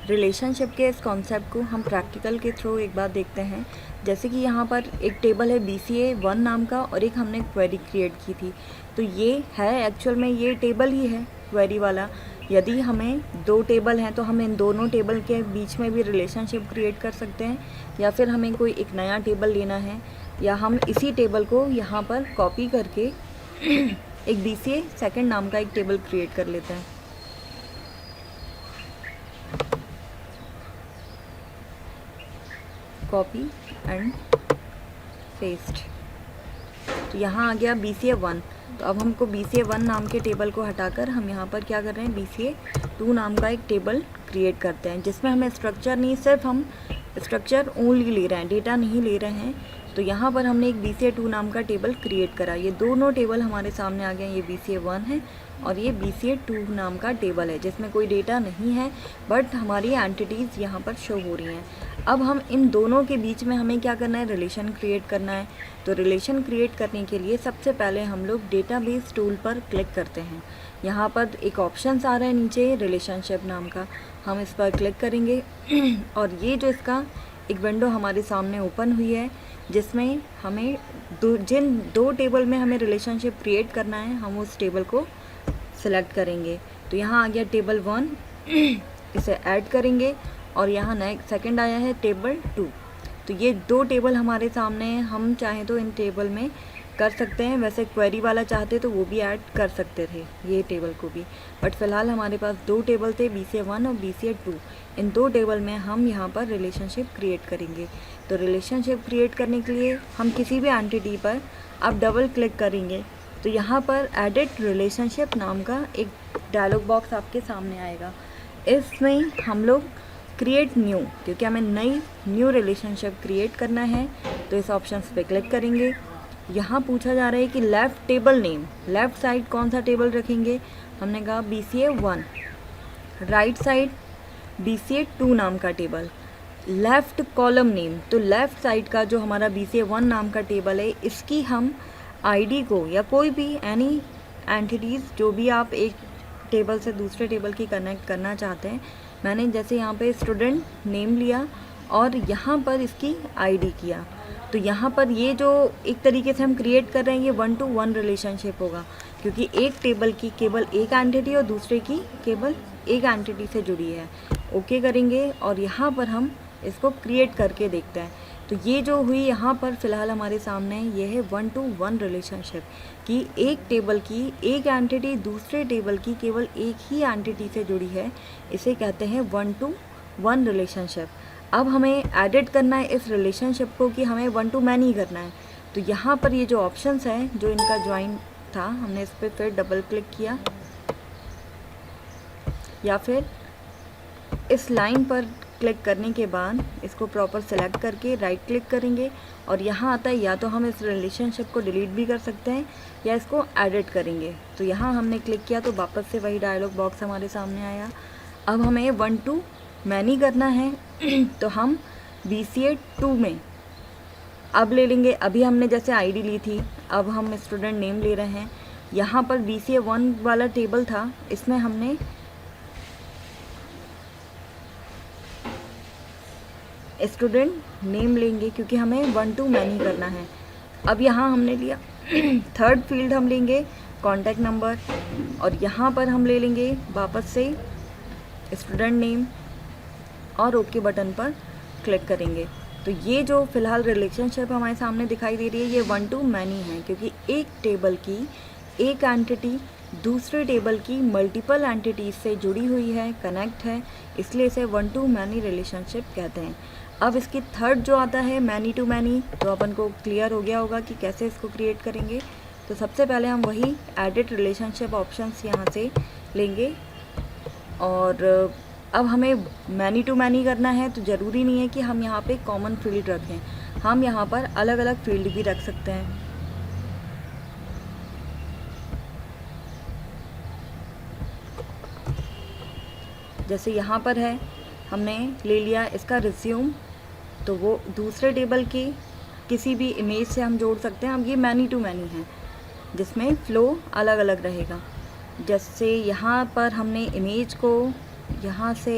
Relationship के इस कॉन्सेप्ट को हम प्रैक्टिकल के थ्रू एक बार देखते हैं। जैसे कि यहाँ पर एक टेबल है BCA 1 नाम का और एक हमने क्वेरी क्रिएट की थी, तो ये है एक्चुअल में ये टेबल ही है क्वेरी वाला। यदि हमें 2 टेबल हैं तो हम इन दोनों टेबल के बीच में भी रिलेशनशिप क्रिएट कर सकते हैं, या फिर हमें कोई एक नया टेबल लेना है, या हम इसी टेबल को यहाँ पर कॉपी करके एक BCA 2 नाम का एक टेबल क्रिएट कर लेते हैं। कॉपी एंड पेस्ट, तो यहाँ आ गया BCA 1। तो अब हमको BCA 1 नाम के टेबल को हटाकर हम यहाँ पर क्या कर रहे हैं, BCA 2 नाम का एक टेबल क्रिएट करते हैं, जिसमें हमें स्ट्रक्चर नहीं, सिर्फ हम स्ट्रक्चर ओनली ले रहे हैं, डेटा नहीं ले रहे हैं। तो यहाँ पर हमने एक BCA 2 नाम का टेबल क्रिएट करा। ये दोनों टेबल हमारे सामने आ गए, ये BCA 1 है और ये BCA 2 नाम का टेबल है, जिसमें कोई डेटा नहीं है, बट हमारी एंटिटीज़ यहाँ पर शो हो रही हैं। अब हम इन दोनों के बीच में हमें क्या करना है, रिलेशन क्रिएट करना है। तो रिलेशन क्रिएट करने के लिए सबसे पहले हम लोग डेटाबेस टूल पर क्लिक करते हैं। यहाँ पर एक ऑप्शन आ रहा है नीचे रिलेशनशिप नाम का, हम इस पर क्लिक करेंगे और ये जो इसका एक विंडो हमारे सामने ओपन हुई है जिसमें हमें जिन दो टेबल में हमें रिलेशनशिप क्रिएट करना है हम उस टेबल को सिलेक्ट करेंगे। तो यहाँ आ गया टेबल 1, इसे ऐड करेंगे और यहाँ नेक्स्ट सेकंड आया है टेबल 2। तो ये दो टेबल हमारे सामने हैं, हम चाहें तो इन टेबल में कर सकते हैं, वैसे क्वेरी वाला चाहते तो वो भी ऐड कर सकते थे ये टेबल को भी, बट फ़िलहाल हमारे पास दो टेबल थे BCA1 और BCA2। इन दो टेबल में हम यहाँ पर रिलेशनशिप क्रिएट करेंगे। तो रिलेशनशिप क्रिएट करने के लिए हम किसी भी एंटिटी पर आप डबल क्लिक करेंगे तो यहाँ पर एडिट रिलेशनशिप नाम का एक डायलॉग बॉक्स आपके सामने आएगा। इसमें हम लोग क्रिएट न्यू, क्योंकि हमें न्यू रिलेशनशिप क्रिएट करना है तो इस ऑप्शन पे क्लिक करेंगे। यहाँ पूछा जा रहा है कि left table name, left side कौन सा टेबल रखेंगे, हमने कहा BCA1। राइट साइड BCA2 नाम का टेबल। लेफ़्ट कॉलम नेम, तो लेफ़्ट साइड का जो हमारा BCA1 नाम का टेबल है इसकी हम आईडी को या कोई भी एनी एंटिटीज़ जो भी आप एक टेबल से दूसरे टेबल की कनेक्ट करना चाहते हैं, मैंने जैसे यहाँ पे स्टूडेंट नेम लिया और यहाँ पर इसकी आईडी किया, तो यहाँ पर ये जो एक तरीके से हम क्रिएट कर रहे हैं ये 1-to-1 रिलेशनशिप होगा, क्योंकि एक टेबल की केवल एक एंटिटी और दूसरे की केवल एक एंटिटी से जुड़ी है। ओके करेंगे और यहाँ पर हम इसको क्रिएट करके देखते हैं। तो ये जो हुई यहाँ पर फ़िलहाल हमारे सामने ये है 1-to-1 रिलेशनशिप कि एक टेबल की एक एंटिटी दूसरे टेबल की केवल एक ही एंटिटी से जुड़ी है, इसे कहते हैं 1-to-1 रिलेशनशिप। अब हमें एडिट करना है इस रिलेशनशिप को कि हमें 1-to-many करना है। तो यहाँ पर ये जो ऑप्शंस हैं जो इनका ज्वाइन था, हमने इस पर फिर डबल क्लिक किया या फिर इस लाइन पर क्लिक करने के बाद इसको प्रॉपर सेलेक्ट करके राइट क्लिक करेंगे और यहाँ आता है या तो हम इस रिलेशनशिप को डिलीट भी कर सकते हैं या इसको एडिट करेंगे। तो यहाँ हमने क्लिक किया तो वापस से वही डायलॉग बॉक्स हमारे सामने आया। अब हमें 1-to-many करना है तो हम BCA2 में अब ले लेंगे। अभी हमने जैसे आईडी ली थी, अब हम स्टूडेंट नेम ले रहे हैं। यहाँ पर BCA1 वाला टेबल था, इसमें हमने स्टूडेंट नेम लेंगे क्योंकि हमें 1-to-many करना है। अब यहाँ हमने लिया थर्ड फील्ड हम लेंगे कॉन्टैक्ट नंबर और यहाँ पर हम ले लेंगे वापस से स्टूडेंट नेम और ओके बटन पर क्लिक करेंगे। तो ये जो फ़िलहाल रिलेशनशिप हमारे सामने दिखाई दे रही है ये 1-to-many है, क्योंकि एक टेबल की एक एंटिटी दूसरे टेबल की मल्टीपल एंटिटीज़ से जुड़ी हुई है, कनेक्ट है, इसलिए इसे 1-to-many रिलेशनशिप कहते हैं। अब इसकी थर्ड जो आता है many-to-many, तो अपन को क्लियर हो गया होगा कि कैसे इसको क्रिएट करेंगे। तो सबसे पहले हम वही एडिट रिलेशनशिप ऑप्शंस यहाँ से लेंगे और अब हमें many-to-many करना है तो ज़रूरी नहीं है कि हम यहाँ पे कॉमन फील्ड रखें, हम यहाँ पर अलग अलग फील्ड भी रख सकते हैं। जैसे यहाँ पर है हमने ले लिया इसका रिज्यूम, तो वो दूसरे टेबल की किसी भी इमेज से हम जोड़ सकते हैं। अब ये many-to-many है जिसमें फ़्लो अलग अलग रहेगा। जैसे यहाँ पर हमने इमेज को यहाँ से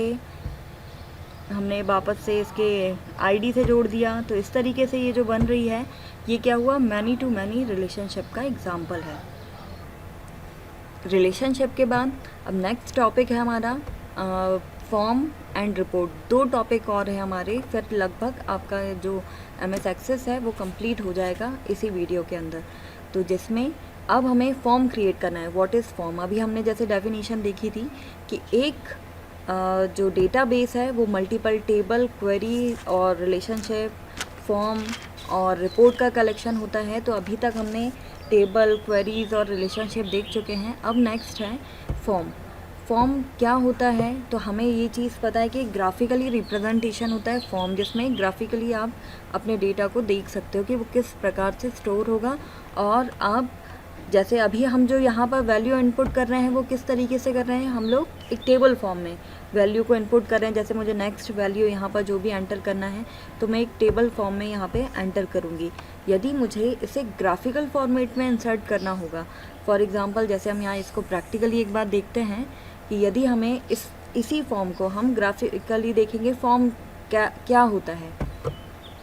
हमने वापस से इसके आईडी से जोड़ दिया, तो इस तरीके से ये जो बन रही है ये क्या हुआ, many-to-many रिलेशनशिप का एग्जाम्पल है। रिलेशनशिप के बाद अब नेक्स्ट टॉपिक है हमारा फॉर्म एंड रिपोर्ट। दो टॉपिक और है हमारे, फिर लगभग आपका जो MS एक्सेस है वो कंप्लीट हो जाएगा इसी वीडियो के अंदर। तो जिसमें अब हमें फॉर्म क्रिएट करना है। What is form? अभी हमने जैसे डेफिनेशन देखी थी कि एक जो डेटाबेस है वो मल्टीपल टेबल, क्वेरी और रिलेशनशिप, फॉर्म और रिपोर्ट का कलेक्शन होता है। तो अभी तक हमने टेबल, क्वेरीज और रिलेशनशिप देख चुके हैं। अब नेक्स्ट है फॉर्म। फॉर्म क्या होता है? तो हमें ये चीज़ पता है कि ग्राफिकली रिप्रेजेंटेशन होता है फॉर्म, जिसमें ग्राफिकली आप अपने डेटा को देख सकते हो कि वो किस प्रकार से स्टोर होगा। और आप जैसे अभी हम जो यहाँ पर वैल्यू इनपुट कर रहे हैं वो किस तरीके से कर रहे हैं, हम लोग एक टेबल फॉर्म में वैल्यू को इनपुट कर रहे हैं। जैसे मुझे नेक्स्ट वैल्यू यहाँ पर जो भी एंटर करना है तो मैं एक टेबल फॉर्म में यहाँ पे एंटर करूँगी। यदि मुझे इसे ग्राफिकल फॉर्मेट में इंसर्ट करना होगा, फॉर एग्ज़ाम्पल जैसे हम यहाँ इसको प्रैक्टिकली एक बार देखते हैं कि यदि हमें इसी फॉर्म को हम ग्राफिकली देखेंगे फॉर्म क्या होता है।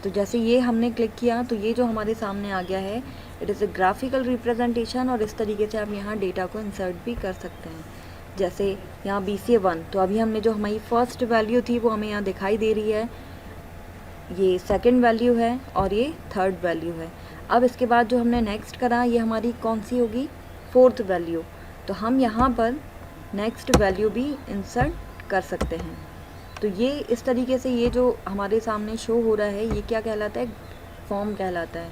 तो जैसे ये हमने क्लिक किया तो ये जो हमारे सामने आ गया है, it is a graphical representation, और इस तरीके से आप यहाँ डेटा को इंसर्ट भी कर सकते हैं। जैसे यहाँ BCA1, तो अभी हमने जो हमारी फर्स्ट वैल्यू थी वो हमें यहाँ दिखाई दे रही है, ये सेकंड वैल्यू है और ये थर्ड वैल्यू है। अब इसके बाद जो हमने नेक्स्ट करा ये हमारी कौन सी होगी, फोर्थ वैल्यू। तो हम यहाँ पर नेक्स्ट वैल्यू भी इंसर्ट कर सकते हैं। तो ये इस तरीके से ये जो हमारे सामने शो हो रहा है ये क्या कहलाता है, फॉर्म कहलाता है।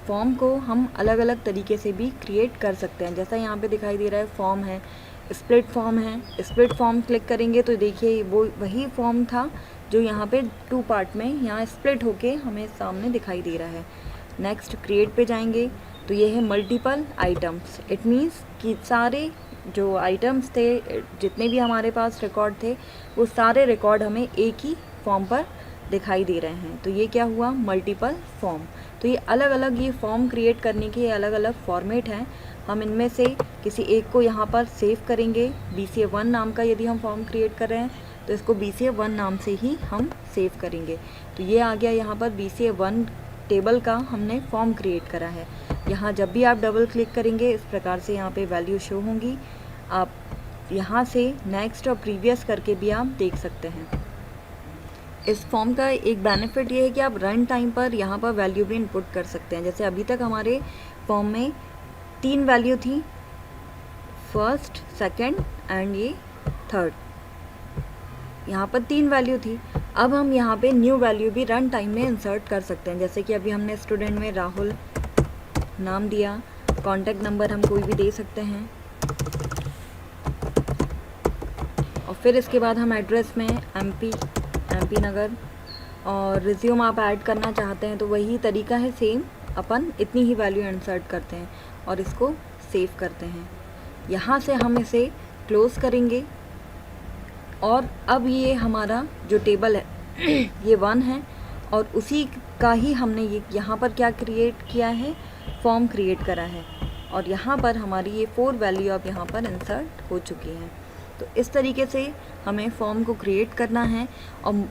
फॉर्म को हम अलग अलग तरीके से भी क्रिएट कर सकते हैं। जैसा यहाँ पे दिखाई दे रहा है फॉर्म है, स्प्लिट फॉर्म है। स्प्लिट फॉर्म क्लिक करेंगे तो देखिए वो वही फॉर्म था जो यहाँ पे 2 पार्ट में यहाँ स्प्लिट होके हमें सामने दिखाई दे रहा है। नेक्स्ट क्रिएट पे जाएंगे तो ये है मल्टीपल आइटम्स। इट मीन्स कि सारे जो आइटम्स थे, जितने भी हमारे पास रिकॉर्ड थे, वो सारे रिकॉर्ड हमें एक ही फॉर्म पर दिखाई दे रहे हैं। तो ये क्या हुआ, मल्टीपल फॉर्म। तो ये अलग अलग ये फॉर्म क्रिएट करने के अलग अलग फॉर्मेट हैं। हम इनमें से किसी एक को यहाँ पर सेव करेंगे। BCA1 नाम का यदि हम फॉर्म क्रिएट कर रहे हैं तो इसको BCA1 नाम से ही हम सेव करेंगे। तो ये आ गया यहाँ पर BCA1 टेबल का हमने फॉर्म क्रिएट करा है। यहाँ जब भी आप डबल क्लिक करेंगे इस प्रकार से यहाँ पे वैल्यू शो होंगी। आप यहाँ से नेक्स्ट और प्रीवियस करके भी आप देख सकते हैं। इस फॉर्म का एक बेनिफिट ये है कि आप रन टाइम पर यहाँ पर वैल्यू भी इनपुट कर सकते हैं। जैसे अभी तक हमारे फॉर्म में 3 वैल्यू थी, फर्स्ट, सेकंड एंड ये थर्ड। यहाँ पर 3 वैल्यू थी। अब हम यहाँ पे न्यू वैल्यू भी रन टाइम में इंसर्ट कर सकते हैं। जैसे कि अभी हमने स्टूडेंट में राहुल नाम दिया, कॉन्टैक्ट नंबर हम कोई भी दे सकते हैं, और फिर इसके बाद हम एड्रेस में MP नगर, और रिज्यूम आप ऐड करना चाहते हैं तो वही तरीका है सेम, अपन इतनी ही वैल्यू इंसर्ट करते हैं और इसको सेव करते हैं। यहाँ से हम इसे क्लोज़ करेंगे और अब ये हमारा जो टेबल है ये 1 है, और उसी का ही हमने ये यहाँ पर क्या क्रिएट किया है, फॉर्म क्रिएट करा है, और यहाँ पर हमारी ये 4 वैल्यू अब यहाँ पर इंसर्ट हो चुकी हैं। तो इस तरीके से हमें फॉर्म को क्रिएट करना है, और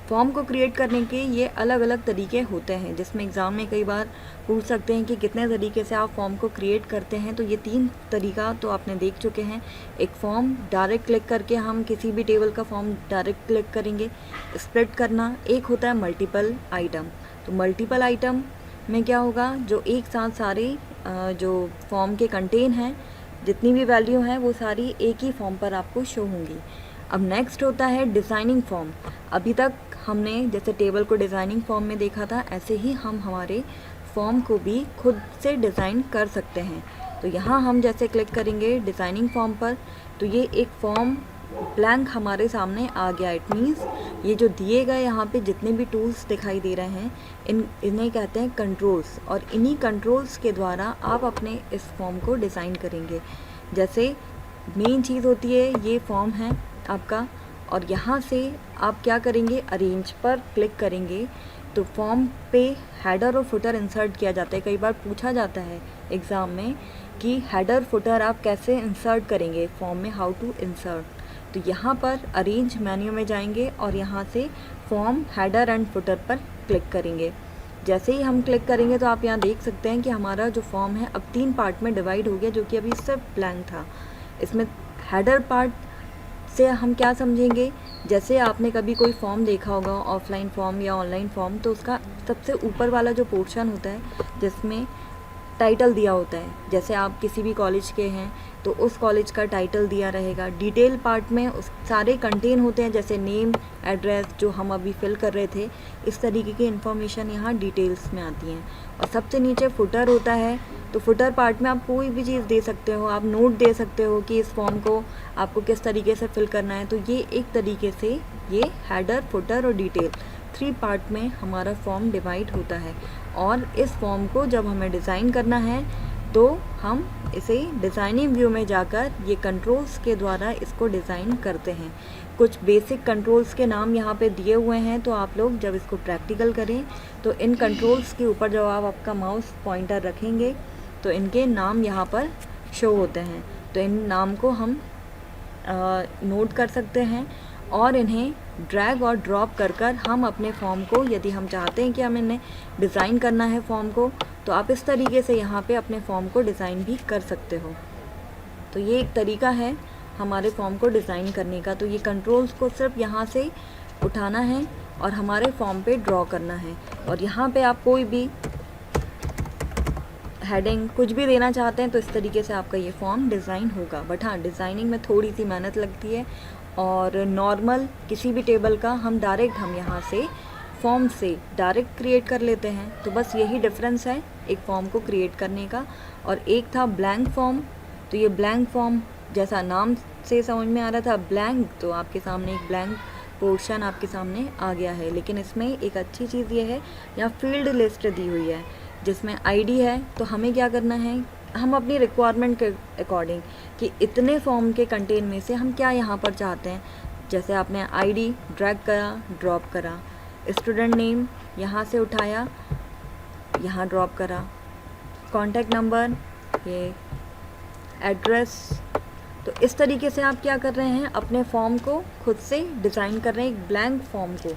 फॉर्म को क्रिएट करने के ये अलग अलग तरीके होते हैं, जिसमें एग्ज़ाम में कई बार पूछ सकते हैं कि कितने तरीके से आप फॉर्म को क्रिएट करते हैं। तो ये 3 तरीका तो आपने देख चुके हैं। एक फॉर्म डायरेक्ट क्लिक करके हम किसी भी टेबल का फॉर्म डायरेक्ट क्लिक करेंगे, स्प्लिट करना। एक होता है मल्टीपल आइटम। तो मल्टीपल आइटम में क्या होगा, जो एक साथ सारे जो फॉर्म के कंटेन हैं, जितनी भी वैल्यू हैं वो सारी एक ही फॉर्म पर आपको शो होंगी। अब नेक्स्ट होता है डिज़ाइनिंग फॉर्म। अभी तक हमने जैसे टेबल को डिज़ाइनिंग फॉर्म में देखा था, ऐसे ही हम हमारे फॉर्म को भी खुद से डिज़ाइन कर सकते हैं। तो यहाँ हम जैसे क्लिक करेंगे डिज़ाइनिंग फॉर्म पर तो ये एक फॉर्म ब्लैंक हमारे सामने आ गया। इट मीन्स ये जो दिए गए यहाँ पे जितने भी टूल्स दिखाई दे रहे हैं इन्हें कहते हैं कंट्रोल्स, और इन्हीं कंट्रोल्स के द्वारा आप अपने इस फॉर्म को डिज़ाइन करेंगे। जैसे मेन चीज़ होती है ये फॉर्म है आपका, और यहाँ से आप क्या करेंगे, अरेंज पर क्लिक करेंगे तो फॉर्म पे हेडर और फुटर इंसर्ट किया जाता है। कई बार पूछा जाता है एग्ज़ाम में कि हेडर फुटर आप कैसे इंसर्ट करेंगे फॉर्म में, हाउ टू इंसर्ट। तो यहाँ पर अरेंज मेन्यू में जाएंगे और यहाँ से फॉर्म हेडर एंड फुटर पर क्लिक करेंगे। जैसे ही हम क्लिक करेंगे तो आप यहाँ देख सकते हैं कि हमारा जो फॉर्म है अब 3 पार्ट में डिवाइड हो गया, जो कि अभी सिर्फ ब्लैंक था। इसमें हेडर पार्ट से हम क्या समझेंगे, जैसे आपने कभी कोई फॉर्म देखा होगा, ऑफलाइन फॉर्म या ऑनलाइन फॉर्म, तो उसका सबसे ऊपर वाला जो पोर्शन होता है जिसमें टाइटल दिया होता है, जैसे आप किसी भी कॉलेज के हैं तो उस कॉलेज का टाइटल दिया रहेगा। डिटेल पार्ट में उस सारे कंटेन होते हैं, जैसे नेम, एड्रेस जो हम अभी फिल कर रहे थे, इस तरीके की इन्फॉर्मेशन यहाँ डिटेल्स में आती हैं। और सबसे नीचे फुटर होता है, तो फुटर पार्ट में आप कोई भी चीज़ दे सकते हो, आप नोट दे सकते हो कि इस फॉर्म को आपको किस तरीके से फिल करना है। तो ये एक तरीके से ये हेडर, फुटर और डिटेल 3 पार्ट में हमारा फॉर्म डिवाइड होता है। और इस फॉर्म को जब हमें डिज़ाइन करना है तो हम इसे डिज़ाइनिंग व्यू में जाकर ये कंट्रोल्स के द्वारा इसको डिज़ाइन करते हैं। कुछ बेसिक कंट्रोल्स के नाम यहाँ पे दिए हुए हैं, तो आप लोग जब इसको प्रैक्टिकल करें तो इन कंट्रोल्स के ऊपर जब आप आपका माउस पॉइंटर रखेंगे तो इनके नाम यहाँ पर शो होते हैं। तो इन नाम को हम नोट कर सकते हैं और इन्हें ड्रैग और ड्रॉप कर कर हम अपने फॉर्म को, यदि हम चाहते हैं कि हमें इन्हें डिज़ाइन करना है फॉर्म को, तो आप इस तरीके से यहाँ पे अपने फॉर्म को डिज़ाइन भी कर सकते हो। तो ये एक तरीका है हमारे फॉर्म को डिज़ाइन करने का। तो ये कंट्रोल्स को सिर्फ यहाँ से उठाना है और हमारे फॉर्म पे ड्रॉ करना है, और यहाँ पे आप कोई भी हेडिंग कुछ भी देना चाहते हैं तो इस तरीके से आपका ये फॉर्म डिज़ाइन होगा। बट हाँ, डिज़ाइनिंग में थोड़ी सी मेहनत लगती है, और नॉर्मल किसी भी टेबल का हम यहाँ से फॉर्म से डायरेक्ट क्रिएट कर लेते हैं। तो बस यही डिफरेंस है एक फॉर्म को क्रिएट करने का, और एक था ब्लैंक फॉर्म। तो ये ब्लैंक फॉर्म जैसा नाम से समझ में आ रहा था ब्लैंक, तो आपके सामने एक ब्लैंक पोर्शन आपके सामने आ गया है। लेकिन इसमें एक अच्छी चीज़ ये है, यहाँ फील्ड लिस्ट दी हुई है जिसमें आईडी है। तो हमें क्या करना है, हम अपनी रिक्वायरमेंट के अकॉर्डिंग कि इतने फॉर्म के कंटेन में से हम क्या यहाँ पर चाहते हैं, जैसे आपने आईडी ड्रैग करा, ड्रॉप करा, स्टूडेंट नेम यहाँ से उठाया, यहाँ ड्रॉप करा, कॉन्टैक्ट नंबर, ये एड्रेस। तो इस तरीके से आप क्या कर रहे हैं, अपने फॉर्म को खुद से डिज़ाइन कर रहे हैं, एक ब्लैंक फॉर्म को।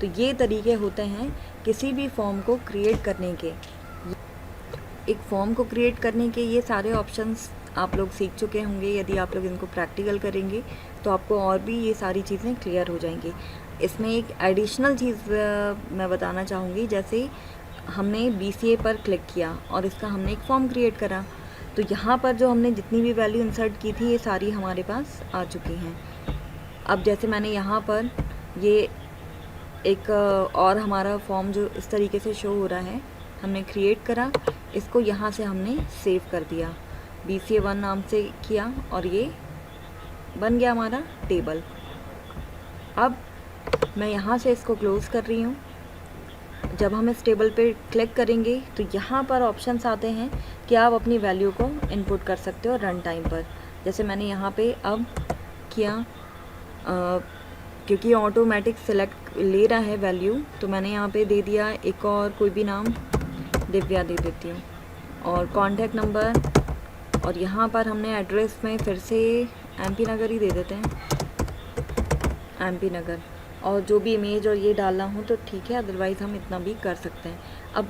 तो ये तरीके होते हैं किसी भी फॉर्म को क्रिएट करने के। एक फॉर्म को क्रिएट करने के ये सारे ऑप्शंस आप लोग सीख चुके होंगे। यदि आप लोग इनको प्रैक्टिकल करेंगे तो आपको और भी ये सारी चीज़ें क्लियर हो जाएंगी। इसमें एक एडिशनल चीज़ मैं बताना चाहूँगी, जैसे हमने BCA पर क्लिक किया और इसका हमने एक फॉर्म क्रिएट करा, तो यहाँ पर जो हमने जितनी भी वैल्यू इंसर्ट की थी ये सारी हमारे पास आ चुकी हैं। अब जैसे मैंने यहाँ पर ये एक और हमारा फॉर्म जो इस तरीके से शो हो रहा है, हमने क्रिएट करा, इसको यहाँ से हमने सेव कर दिया, BCA1 नाम से किया, और ये बन गया हमारा टेबल। अब मैं यहाँ से इसको क्लोज़ कर रही हूँ। जब हम इस टेबल पे क्लिक करेंगे तो यहाँ पर ऑप्शंस आते हैं कि आप अपनी वैल्यू को इनपुट कर सकते हो रन टाइम पर। जैसे मैंने यहाँ पे अब किया, क्योंकि ऑटोमेटिक सेलेक्ट ले रहा है वैल्यू, तो मैंने यहाँ पे दे दिया एक और कोई भी नाम, दिव्या दे देती हूँ, और कॉन्टैक्ट नंबर, और यहाँ पर हमने एड्रेस में फिर से MP नगर ही दे देते हैं, MP नगर, और जो भी इमेज और ये डालना हो तो ठीक है, अदरवाइज़ हम इतना भी कर सकते हैं। अब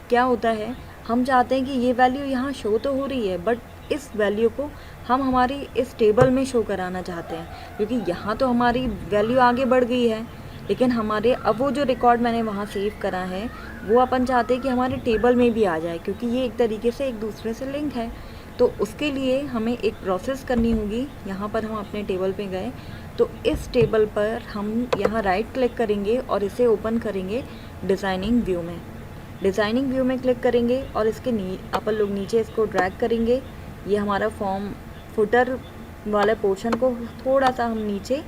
क्या होता है, हम चाहते हैं कि ये वैल्यू यहाँ शो तो हो रही है, बट इस वैल्यू को हम हमारी इस टेबल में शो कराना चाहते हैं, क्योंकि यहाँ तो हमारी वैल्यू आगे बढ़ गई है, लेकिन हमारे अब वो जो रिकॉर्ड मैंने वहाँ सेव करा है वो अपन चाहते हैं कि हमारे टेबल में भी आ जाए, क्योंकि ये एक तरीके से एक दूसरे से लिंक है। तो उसके लिए हमें एक प्रोसेस करनी होगी। यहाँ पर हम अपने टेबल पे गए, तो इस टेबल पर हम यहाँ राइट क्लिक करेंगे और इसे ओपन करेंगे डिज़ाइनिंग व्यू में। डिज़ाइनिंग व्यू में क्लिक करेंगे और इसके अपन लोग नीचे इसको ड्रैग करेंगे। ये हमारा फॉर्म फुटर वाले पोर्शन को थोड़ा सा हम नीचे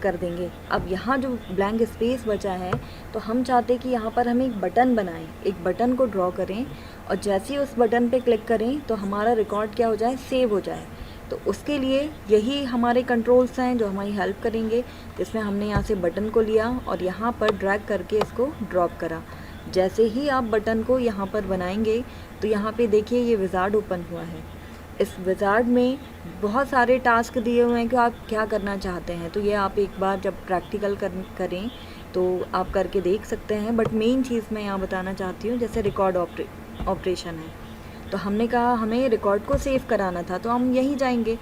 कर देंगे। अब यहाँ जो ब्लैंक स्पेस बचा है, तो हम चाहते हैं कि यहाँ पर हम एक बटन बनाएं, एक बटन को ड्रॉ करें, और जैसे ही उस बटन पे क्लिक करें तो हमारा रिकॉर्ड क्या हो जाए, सेव हो जाए। तो उसके लिए यही हमारे कंट्रोल्स हैं जो हमारी हेल्प करेंगे, जिसमें हमने यहाँ से बटन को लिया और यहाँ पर ड्रैग करके इसको ड्रॉप करा। जैसे ही आप बटन को यहाँ पर बनाएंगे तो यहाँ पे देखिए ये विज़ार्ड ओपन हुआ है। इस विज़ार्ड में बहुत सारे टास्क दिए हुए हैं कि आप क्या करना चाहते हैं। तो ये आप एक बार जब प्रैक्टिकल करें तो आप करके देख सकते हैं। बट मेन चीज़ मैं यहाँ बताना चाहती हूँ, जैसे रिकॉर्ड ऑपरेशन है, तो हमने कहा हमें रिकॉर्ड को सेव कराना था, तो हम यहीं जाएंगे,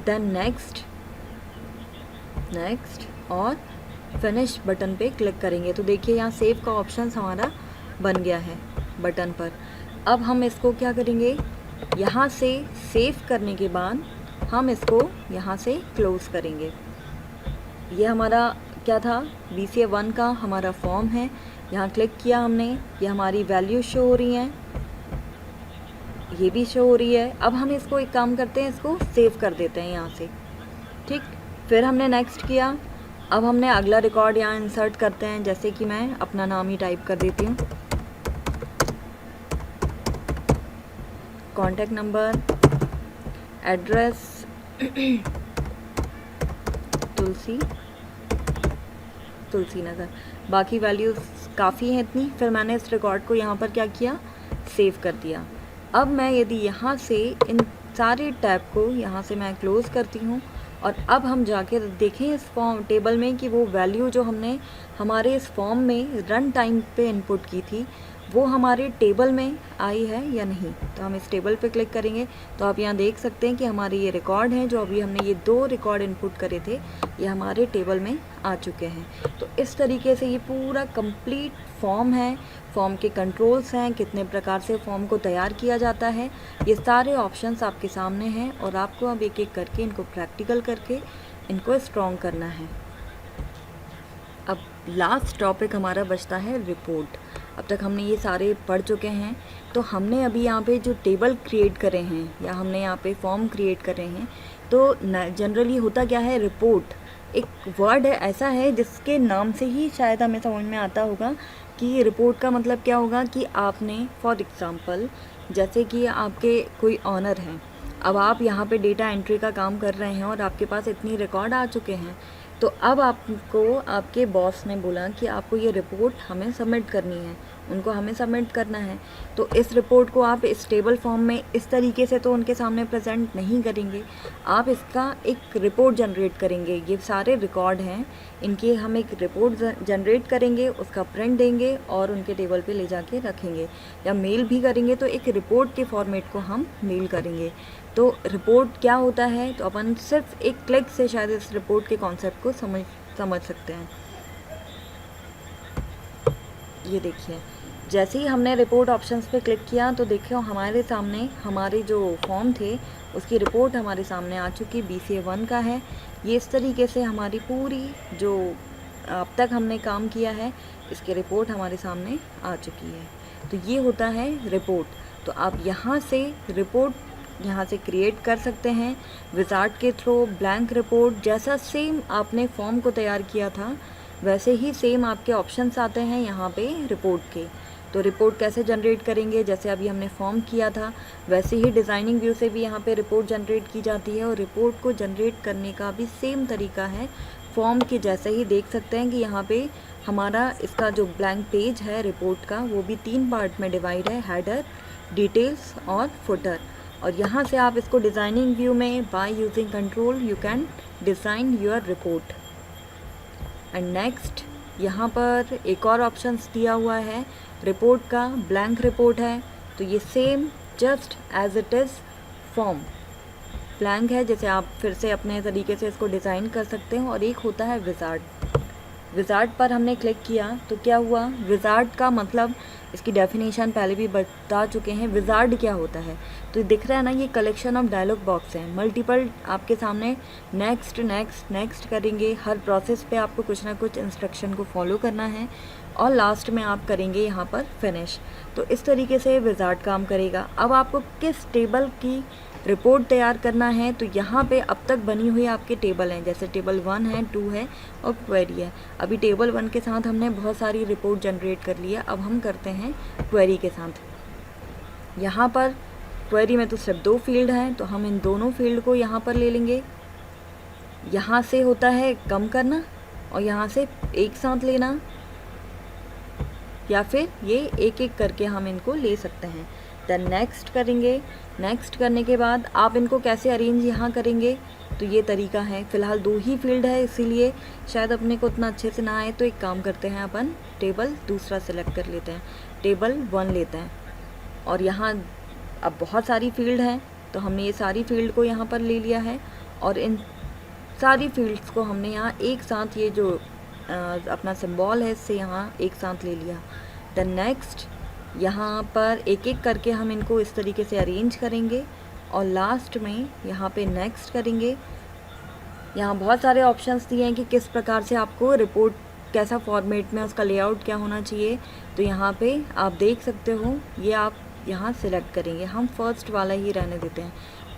देन नेक्स्ट और फिनिश बटन पे क्लिक करेंगे। तो देखिए यहाँ सेव का ऑप्शन हमारा बन गया है बटन पर। अब हम इसको क्या करेंगे, यहाँ से सेव करने के बाद हम इसको यहाँ से क्लोज़ करेंगे। ये हमारा क्या था, BCA1 का हमारा फॉर्म है। यहाँ क्लिक किया हमने, ये हमारी वैल्यू शो हो रही हैं, ये भी शो हो रही है। अब हम इसको एक काम करते हैं, इसको सेव कर देते हैं यहाँ से, ठीक। फिर हमने नेक्स्ट किया। अब हमने अगला रिकॉर्ड यहाँ इंसर्ट करते हैं, जैसे कि मैं अपना नाम ही टाइप कर देती हूँ, contact number, address Tulsi Nagar, बाकी वैल्यूज़ काफ़ी हैं इतनी। फिर मैंने इस रिकॉर्ड को यहाँ पर क्या किया, सेव कर दिया। अब मैं यदि यहाँ से इन सारे टैब को यहाँ से मैं क्लोज़ करती हूँ और अब हम जाके देखें इस फॉर्म टेबल में कि वो वैल्यू जो हमने हमारे इस फॉर्म में रन टाइम पे इनपुट की थी वो हमारे टेबल में आई है या नहीं। तो हम इस टेबल पे क्लिक करेंगे तो आप यहाँ देख सकते हैं कि हमारे ये रिकॉर्ड हैं, जो अभी हमने ये 2 रिकॉर्ड इनपुट करे थे ये हमारे टेबल में आ चुके हैं। तो इस तरीके से ये पूरा कंप्लीट फॉर्म है, फॉर्म के कंट्रोल्स हैं, कितने प्रकार से फॉर्म को तैयार किया जाता है, ये सारे ऑप्शंस आपके सामने हैं और आपको अब एक एक करके इनको प्रैक्टिकल करके इनको स्ट्रॉन्ग करना है। अब लास्ट टॉपिक हमारा बचता है रिपोर्ट। अब तक हमने ये सारे पढ़ चुके हैं, तो हमने अभी यहाँ पे जो टेबल क्रिएट करे हैं या हमने यहाँ पे फॉर्म क्रिएट करे हैं, तो जनरली होता क्या है, रिपोर्ट एक वर्ड है ऐसा है जिसके नाम से ही शायद हमें समझ में आता होगा कि रिपोर्ट का मतलब क्या होगा कि आपने फॉर एग्ज़ाम्पल जैसे कि आपके कोई ऑनर हैं, अब आप यहाँ पे डेटा एंट्री का काम कर रहे हैं और आपके पास इतनी रिकॉर्ड आ चुके हैं, तो अब आपको आपके बॉस ने बोला कि आपको ये रिपोर्ट हमें सबमिट करनी है, उनको हमें सबमिट करना है। तो इस रिपोर्ट को आप इस टेबल फॉर्म में इस तरीके से तो उनके सामने प्रेजेंट नहीं करेंगे, आप इसका एक रिपोर्ट जनरेट करेंगे। ये सारे रिकॉर्ड हैं, इनके हम एक रिपोर्ट जनरेट करेंगे, उसका प्रिंट देंगे और उनके टेबल पे ले जाके रखेंगे, या मेल भी करेंगे तो एक रिपोर्ट के फॉर्मेट को हम मेल करेंगे। तो रिपोर्ट क्या होता है, तो अपन सिर्फ एक क्लिक से शायद इस रिपोर्ट के कॉन्सेप्ट को समझ सकते हैं। ये देखिए, जैसे ही हमने रिपोर्ट ऑप्शंस पे क्लिक किया तो देखिए हमारे सामने हमारे जो फॉर्म थे उसकी रिपोर्ट हमारे सामने आ चुकी, BCA 1 का है। ये इस तरीके से हमारी पूरी जो अब तक हमने काम किया है इसकी रिपोर्ट हमारे सामने आ चुकी है। तो ये होता है रिपोर्ट। तो आप यहाँ से रिपोर्ट यहाँ से क्रिएट कर सकते हैं विजार्ड के थ्रू। ब्लैंक रिपोर्ट जैसा सेम आपने फॉर्म को तैयार किया था वैसे ही सेम आपके ऑप्शंस आते हैं यहाँ पे रिपोर्ट के। तो रिपोर्ट कैसे जनरेट करेंगे, जैसे अभी हमने फॉर्म किया था वैसे ही डिज़ाइनिंग व्यू से भी यहाँ पे रिपोर्ट जनरेट की जाती है। और रिपोर्ट को जनरेट करने का भी सेम तरीका है फॉर्म के जैसे ही। देख सकते हैं कि यहाँ पे हमारा इसका जो ब्लैंक पेज है रिपोर्ट का वो भी 3 पार्ट में डिवाइड है, हेडर, डिटेल्स और फुटर। और यहाँ से आप इसको डिज़ाइनिंग व्यू में by using control you can design your report. And next यहाँ पर एक और ऑप्शंस दिया हुआ है रिपोर्ट का, ब्लैंक रिपोर्ट है तो ये same just as it is form blank है, जैसे आप फिर से अपने तरीके से इसको डिज़ाइन कर सकते हैं। और एक होता है विजार्ड। विजार्ड पर हमने क्लिक किया तो क्या हुआ, विजार्ड का मतलब इसकी डेफिनेशन पहले भी बता चुके हैं। विजार्ड क्या होता है, तो दिख रहा है ना, ये कलेक्शन ऑफ डायलॉग बॉक्स हैं, मल्टीपल आपके सामने नेक्स्ट नेक्स्ट नेक्स्ट करेंगे। हर प्रोसेस पे आपको कुछ ना कुछ इंस्ट्रक्शन को फॉलो करना है और लास्ट में आप करेंगे यहाँ पर फिनिश। तो इस तरीके से विजार्ड काम करेगा। अब आपको किस टेबल की रिपोर्ट तैयार करना है, तो यहाँ पे अब तक बनी हुई आपके टेबल हैं, जैसे टेबल 1 है, 2 है और क्वेरी है। अभी टेबल 1 के साथ हमने बहुत सारी रिपोर्ट जनरेट कर लिया, अब हम करते हैं क्वेरी के साथ। यहाँ पर क्वेरी में तो सिर्फ 2 फील्ड हैं, तो हम इन दोनों फील्ड को यहाँ पर ले लेंगे। यहाँ से होता है कम करना और यहाँ से एक साथ लेना, या फिर ये एक एक करके हम इनको ले सकते हैं। देन नेक्स्ट करेंगे। नेक्स्ट करने के बाद आप इनको कैसे अरेंज यहाँ करेंगे, तो ये तरीका है। फ़िलहाल 2 ही फील्ड है इसीलिए शायद अपने को उतना अच्छे से ना आए, तो एक काम करते हैं, अपन टेबल दूसरा सेलेक्ट कर लेते हैं, टेबल 1 लेते हैं। और यहाँ अब बहुत सारी फील्ड हैं तो हमने ये सारी फील्ड को यहाँ पर ले लिया है और इन सारी फील्ड्स को हमने यहाँ एक साथ, ये जो अपना सिंबल है इससे यहाँ एक साथ ले लिया। देन नेक्स्ट यहाँ पर एक एक करके हम इनको इस तरीके से अरेंज करेंगे और लास्ट में यहाँ पे नेक्स्ट करेंगे। यहाँ बहुत सारे ऑप्शंस दिए हैं कि किस प्रकार से आपको रिपोर्ट कैसा फॉर्मेट में उसका लेआउट क्या होना चाहिए, तो यहाँ पे आप देख सकते हो, ये आप यहाँ सिलेक्ट करेंगे। हम फर्स्ट वाला ही रहने देते हैं।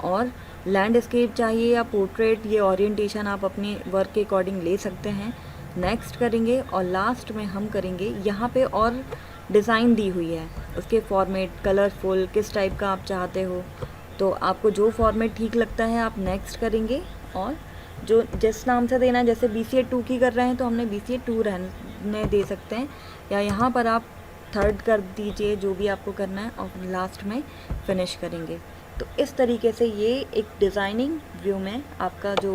और लैंडस्केप चाहिए या पोर्ट्रेट, ये ओरिएंटेशन आप अपने वर्क के अकॉर्डिंग ले सकते हैं। नेक्स्ट करेंगे और लास्ट में हम करेंगे, यहाँ पे और डिज़ाइन दी हुई है, उसके फॉर्मेट कलरफुल किस टाइप का आप चाहते हो, तो आपको जो फॉर्मेट ठीक लगता है आप नेक्स्ट करेंगे। और जो जिस नाम से देना है, जैसे BCA 2 की कर रहे हैं तो हमने BCA 2 रहने दे सकते हैं, या यहाँ पर आप 3rd कर दीजिए, जो भी आपको करना है, और लास्ट में फिनिश करेंगे। तो इस तरीके से ये एक डिज़ाइनिंग व्यू में आपका जो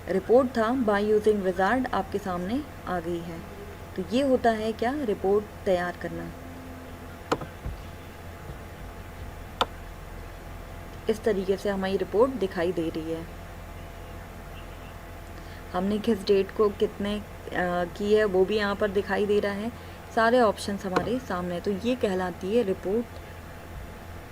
रिपोर्ट था बाय यूजिंग विजार्ड आपके सामने आ गई है। तो ये होता है क्या, रिपोर्ट तैयार करना। इस तरीके से हमारी रिपोर्ट दिखाई दे रही है। हमने किस डेट को कितने की है वो भी यहाँ पर दिखाई दे रहा है। सारे ऑप्शंस हमारे सामने, तो ये कहलाती है रिपोर्ट